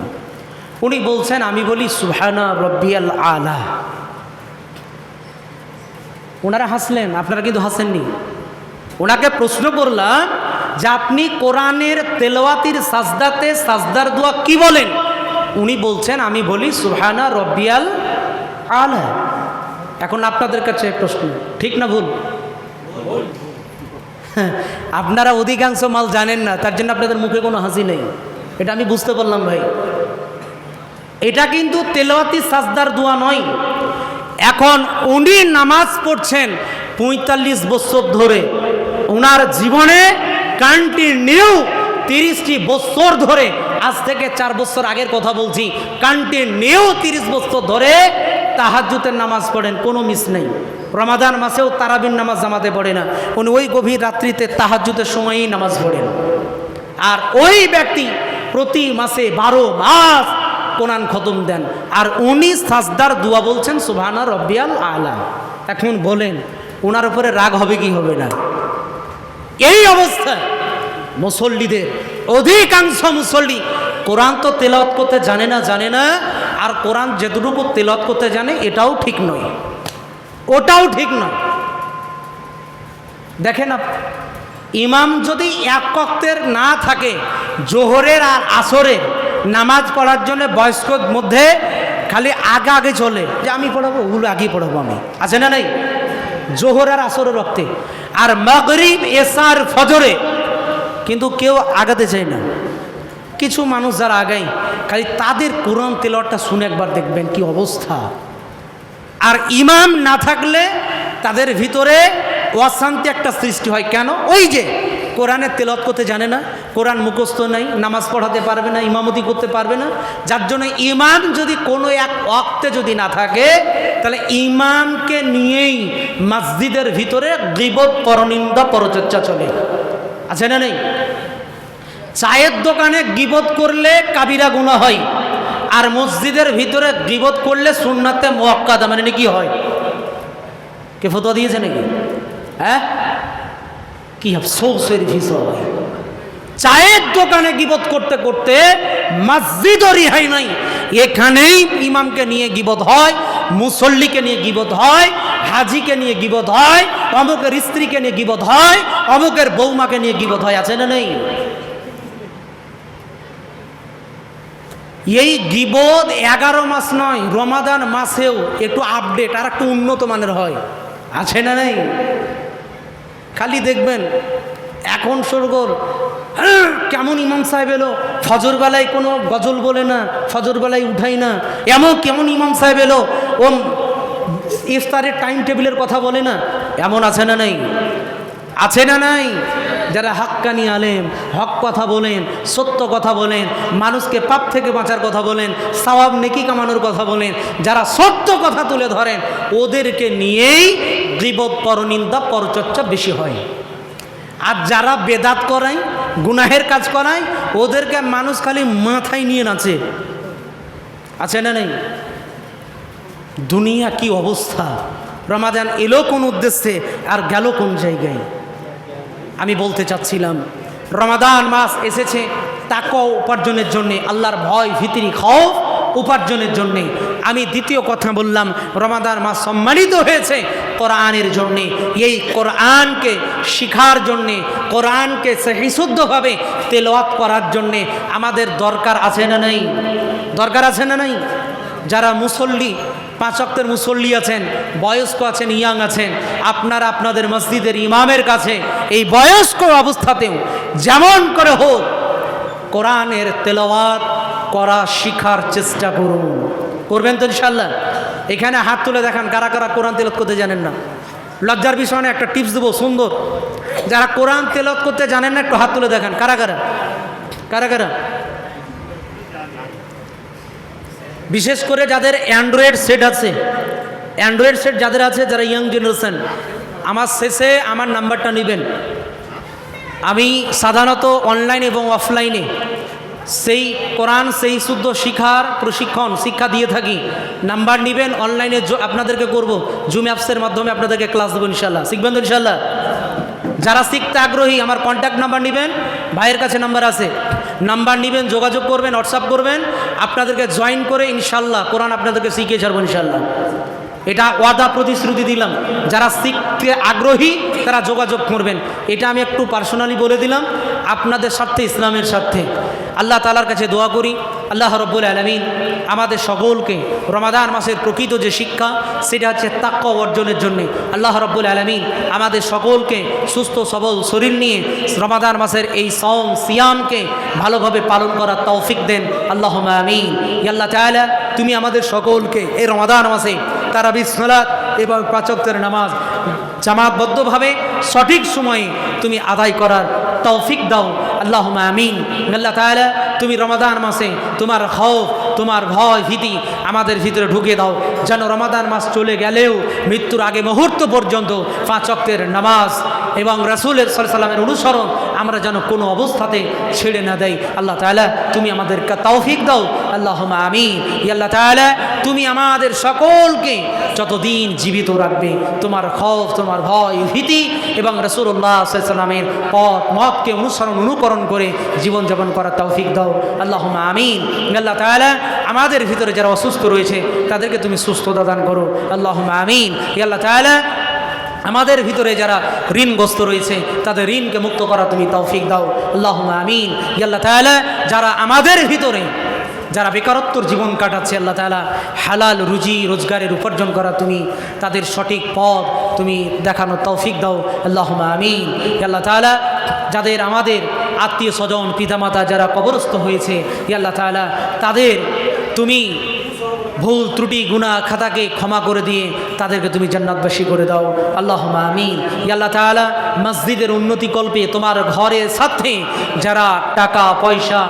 উনি বলছেন, আমি বলি সুবহানা রব্বিয়াল আলা। ওনারা হাসলেন, আপনারা কিন্তু হাসেননি। ওনাকে প্রশ্ন করলাম যে আপনি কোরআনের তেলাওয়াতের সাজদাতে সাজদার দোয়া কি বলেন? উনি বলছেন, আমি বলি সুবহানা রব্বিয়াল আলা। এখন আপনাদের কাছে প্রশ্ন, ঠিক না ভুল? আপনারা অধিকাংশ মাল জানেন না, তার জন্য আপনাদের মুখে কোনো হাসি নেই, এটা আমি বুঝতে পারলাম ভাই। এটা কিন্তু তেলাওয়াতি সাজদার দোয়া নয়। এখন উনি নামাজ পড়ছেন 45 বছর ধরে, ওনার জীবনে কন্টিনিউ 30টি বছর ধরে, আজ থেকে 4 বছর আগের কথা বলছি, কন্টিনিউ 30 বছর ধরে তাহাজ্জুদের নামাজ পড়েন, কোনো মিস নেই। রমাদান মাসেও তারাবির নামাজ জামাতে পড়ে না, উনি ওই গভীর রাত্রিতে তাহাজ্জুদের সময়ই নামাজ পড়েন। আর ওই ব্যক্তি প্রতি মাসে 12 মাস কোরআন খতম দেন, আর উনি সাজদার দোয়া বলছেন সুবহানা রব্বিয়াল আলা। এখন বলেন ওনার উপরে রাগ হবে কি হবে না? এই অবস্থায় মুসল্লিদের অধিকাংশ মুসল্লি কোরআন তো তেলাওয়াত করতে জানে না, আর কোরআন যেটুকু তেলাওয়াত করতে জানে এটাও ঠিক নয়, ওটাও ঠিক নয়। দেখেন ইমাম যদি এক ওয়াক্তের না থাকে, জোহরের আর আসরের নামাজ পড়ার জন্য বয়স্কর মধ্যে খালি আগে চলে যে আমি পড়াবো, ওগুলো আগেই পড়াবো আমি, আছে না নাই? জোহর আর আসরের ওয়াক্তে, আর মাগরিব এশার ফজরে কিন্তু কেউ আগাতে চায় না। কিছু মানুষ যারা আগায় খালি তাদের কোরআন তেলাওয়াতটা শুনে একবার দেখবেন কি অবস্থা। আর ইমাম না থাকলে তাদের ভিতরে অশান্তি একটা সৃষ্টি হয়। কেন? ওই যে কোরআনের তেলাওয়াত করতে জানে না, কোরআন মুখস্থ নাই, নামাজ পড়াতে পারবে না, ইমামতি করতে পারবে না। যার জন্য ইমাম যদি কোনো এক ওয়াক্তে যদি না থাকে, তাহলে ইমামকে নিয়েই মসজিদের ভিতরে গীবত, পরনিন্দা, পরচর্চা চলে, আছে না নেই? চায়ের দোকানে গীবত করলে কাবিরা গুনাহ হয়, আর মসজিদের ভিতরে গীবত করলে সুন্নাতে মুআক্কাদা, মানে কি হয়? কে ফতোয়া দিয়েছে নাকি? হ্যাঁ, কি আফসোসের বিষয়। চায়ের দোকানে গীবত করতে করতে মসজিদও রিহাই নাই, এখানেই ইমামকে নিয়ে গীবত হয়, মুসল্লিকে নিয়ে গীবত হয়, হাজিকে নিয়ে গীবত হয়, অমুকের স্ত্রীকে নিয়ে গীবত হয়, অমুকের বৌমাকে নিয়ে গীবত হয়, আছে না নেই? এই গীবত 11 মাস নয়, রমাদান মাসেও একটু আপডেট আর একটু উন্নত মানের হয়, আছে না নেই? খালি দেখবেন এখন সরগোল কেমন ইমাম সাহেব এলো, ফজর বেলায় কোনো গজল বলে না, ফজর বেলায় উঠাই না, কেমন ইমাম সাহেব এলো, ও ইফতারের টাইম টেবিলের কথা বলে না, এমন আছে না নাই? আছে না নাই? যারা হাক্কানি আলেম, হক কথা বলেন, সত্য কথা বলেন, মানুষকে পাপ থেকে বাঁচার কথা বলেন, সওয়াব নেকি কামানোর কথা বলেন, যারা সত্য কথা তুলে ধরেন, ওদেরকে নিয়েই গীবত, পরনিন্দা, পরচর্চা বেশি হয়। আর যারা বেদাত করায়, গুনাহের কাজ করায়, ওদেরকে মানুষ খালি মাথায় নিয়ে নাচে, আছে না নেই? দুনিয়া কি অবস্থা! রমাদান এলো কোন উদ্দেশ্যে আর গেল কোন জায়গায়? আমি বলতে চাচ্ছিলাম রমাদান মাস এসেছে তাকওয়া উপার্জনের জন্যে, আল্লাহর ভয়, ভীতি, খৌফ উপার্জনের জন্যে। আমি দ্বিতীয় কথা বললাম, রমাদান মাস সম্মানিত হয়েছে কোরআনের জন্যে। এই কোরআনকে শিখার জন্যে, কোরআনকে সহিশুদ্ধভাবে তেলাওয়াত করার জন্যে আমাদের দরকার আছে না নাই? দরকার আছে না নাই? যারা মুসল্লি, 5 ওয়াক্তের মুসল্লি আছেন, বয়স্ক আছেন, ইয়াং আছেন, আপনারা আপনাদের মসজিদের ইমামের কাছে এই বয়স্ক অবস্থাতেও যেমন করে হোক কোরআনের তেলাওয়াত করা শিখার চেষ্টা করুন। করবেন তো ইনশাল্লাহ? এখানে হাত তুলে দেখান কারা কারা কোরআন তেলাওয়াত করতে জানেন না। লজ্জার বিষয় না, একটা টিপস দেবো সুন্দর। যারা কোরআন তেলাওয়াত করতে জানেন না একটু হাত তুলে দেখান কারা কারা, কারা কারা। বিশেষ করে যাদের অ্যান্ড্রয়েড সেট আছে, অ্যান্ড্রয়েড সেট যাদের আছে, যারা ইয়াং জেনারেশন, আমার শেষে আমার নাম্বারটা নেবেন। আমি সাধারণত অনলাইন এবং অফলাইনে সেই কোরআন সেই শুদ্ধ শিখার প্রশিক্ষণ শিক্ষা দিয়ে থাকি। নাম্বার নেবেন, অনলাইনে আপনাদেরকে করব, জুম অ্যাপসের মাধ্যমে আপনাদেরকে ক্লাস দেবো ইনশাল্লাহ। শিখবেন তো ইনশাল্লাহ? যারা শিখতে আগ্রহী আমার কন্ট্যাক্ট নাম্বার নেবেন, ভাইয়ের কাছে নাম্বার আছে, নাম্বার নেবেন, যোগাযোগ করবেন, হোয়াটসঅ্যাপ করবেন, আপনাদেরকে জয়েন করে ইনশাল্লাহ কোরআন আপনাদেরকে শিখিয়ে ছাড়বো ইনশাল্লাহ। এটা ওয়াদা প্রতিশ্রুতি দিলাম। যারা শিখতে আগ্রহী তারা যোগাযোগ করবেন। এটা আমি একটু পার্সোনালি বলে দিলাম আপনাদের স্বার্থে, ইসলামের স্বার্থে। আল্লাহ তাআলার কাছে দোয়া করি আল্লাহ রাব্বুল আলামিন আমাদের সকলকে রমাদান মাসের প্রকৃত যে শিক্ষা সেটা হচ্ছে তাকওয়া অর্জনের জন্য আল্লাহ রাব্বুল আলামিন আমাদের সকলকে সুস্থ সবল শরীর নিয়ে রমাদান মাসের এই সওম সিয়ামকে ভালোভাবে পালন করার তৌফিক দেন, আল্লাহুম্মা আমিন। ইয়া আল্লাহ তাআলা তুমি আমাদের সকলকে এই রমাদান মাসে তারাবির সালাত এবং 5 ওয়াক্তের নামাজ জামাতবদ্ধভাবে সঠিক সময়ে তুমি আদায় করার তৌফিক দাও, আল্লাহুম্মা আমিন। আল্লাহ তাআলা তুমি রমাদান মাসে তোমার খৌফ, তোমার ভয় ভীতি আমাদের ভিতরে ঢুকে দাও, যেন রমাদান মাস চলে গেলেও মৃত্যুর আগে মুহূর্ত পর্যন্ত 5 ওয়াক্তের নামাজ এবং রাসূলের সাল্লাল্লাহু আলাইহি সাল্লামের অনুসরণ আমরা যেন কোনো অবস্থাতে ছেড়ে না দেই। আল্লাহ তাআলা তুমি আমাদেরকে তৌফিক দাও, আল্লাহুম্মা আমিন। ইয়া আল্লাহ তাআলা তুমি আমাদের সকলকে যতদিন জীবিত রাখবে তোমার খৌফ, তোমার ভয়, ভীতি এবং রাসূলুল্লাহ সাল্লাল্লাহু আলাইহি সাল্লামের পথ মতকে অনুকরণ করে জীবনযাপন করার তৌফিক দাও, আল্লাহুম্মা আমিন। আল্লাহ তাআলা আমাদের ভিতরে যারা অসুস্থ রয়েছে তাদেরকে তুমি সুস্থতা দান করো, আল্লাহুম্মা আমিন। ইয়া আল্লাহ তাআলা আমাদের ভিতরে যারা ঋণগ্রস্ত রয়েছে তাদের ঋণকে মুক্ত করা তুমি তৌফিক দাও, আল্লাহুম্মা আমিন। ইয়া আল্লাহ তাআলা যারা আমাদের ভিতরে যারা বেকারত্বর জীবন কাটাচ্ছে আল্লাহ তাআলা হালাল রুজি রোজগারের উপার্জন করা তুমি তাদের সঠিক পথ তুমি দেখানোর তৌফিক দাও, আল্লাহুম্মা আমিন। ইয়া আল্লাহ তাআলা যাদের আমাদের আত্মীয় স্বজন পিতামাতা যারা কবরস্থ হয়েছে ইয়া আল্লাহ তাআলা তাদের তুমি ভুল ত্রুটি গুনাহ খাতাকে ক্ষমা করে দিয়ে তাদেরকে তুমি জান্নাতবাসী করে দাও, আল্লাহুম্মা আমিন। ইয়া আল্লাহ তাআলা মসজিদের উন্নতি কল্পে তোমার ঘরের সাথে যারা টাকা পয়সা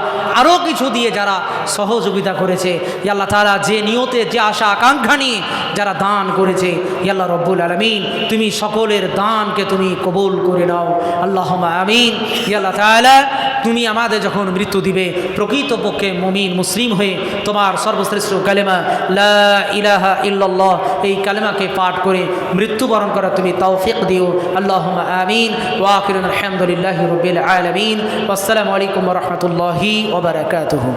আরও কিছু দিয়ে যারা সহযোগিতা করেছে ইয়া আল্লাহ তাআলা যে নিয়তে যে আশা আকাঙ্ক্ষা নিয়ে যারা দান করেছে ইয়া আল্লাহ রব্বুল আলামিন তুমি সকলের দানকে তুমি কবুল করে নাও, আল্লাহুম্মা আমিন। ইয়া আল্লাহ তাআলা তুমি আমাদের যখন মৃত্যু দিবে প্রকৃতপক্ষে মুমিন মুসলিম হয়ে তোমার সর্বশ্রেষ্ঠ কালেমা লা ইলাহা ইল্লাল্লাহ এই কালেমাকে পাঠ করে মৃত্যুবরণ করা তুমি তৌফিক দিও, আল্লাহুম্মা আমিন। ওয়া আখিরুল হামদুলিল্লাহি রাব্বিল আলামিন। আসসালামু আলাইকুম ওয়া রাহমাতুল্লাহি ওয়া বারাকাতুহু।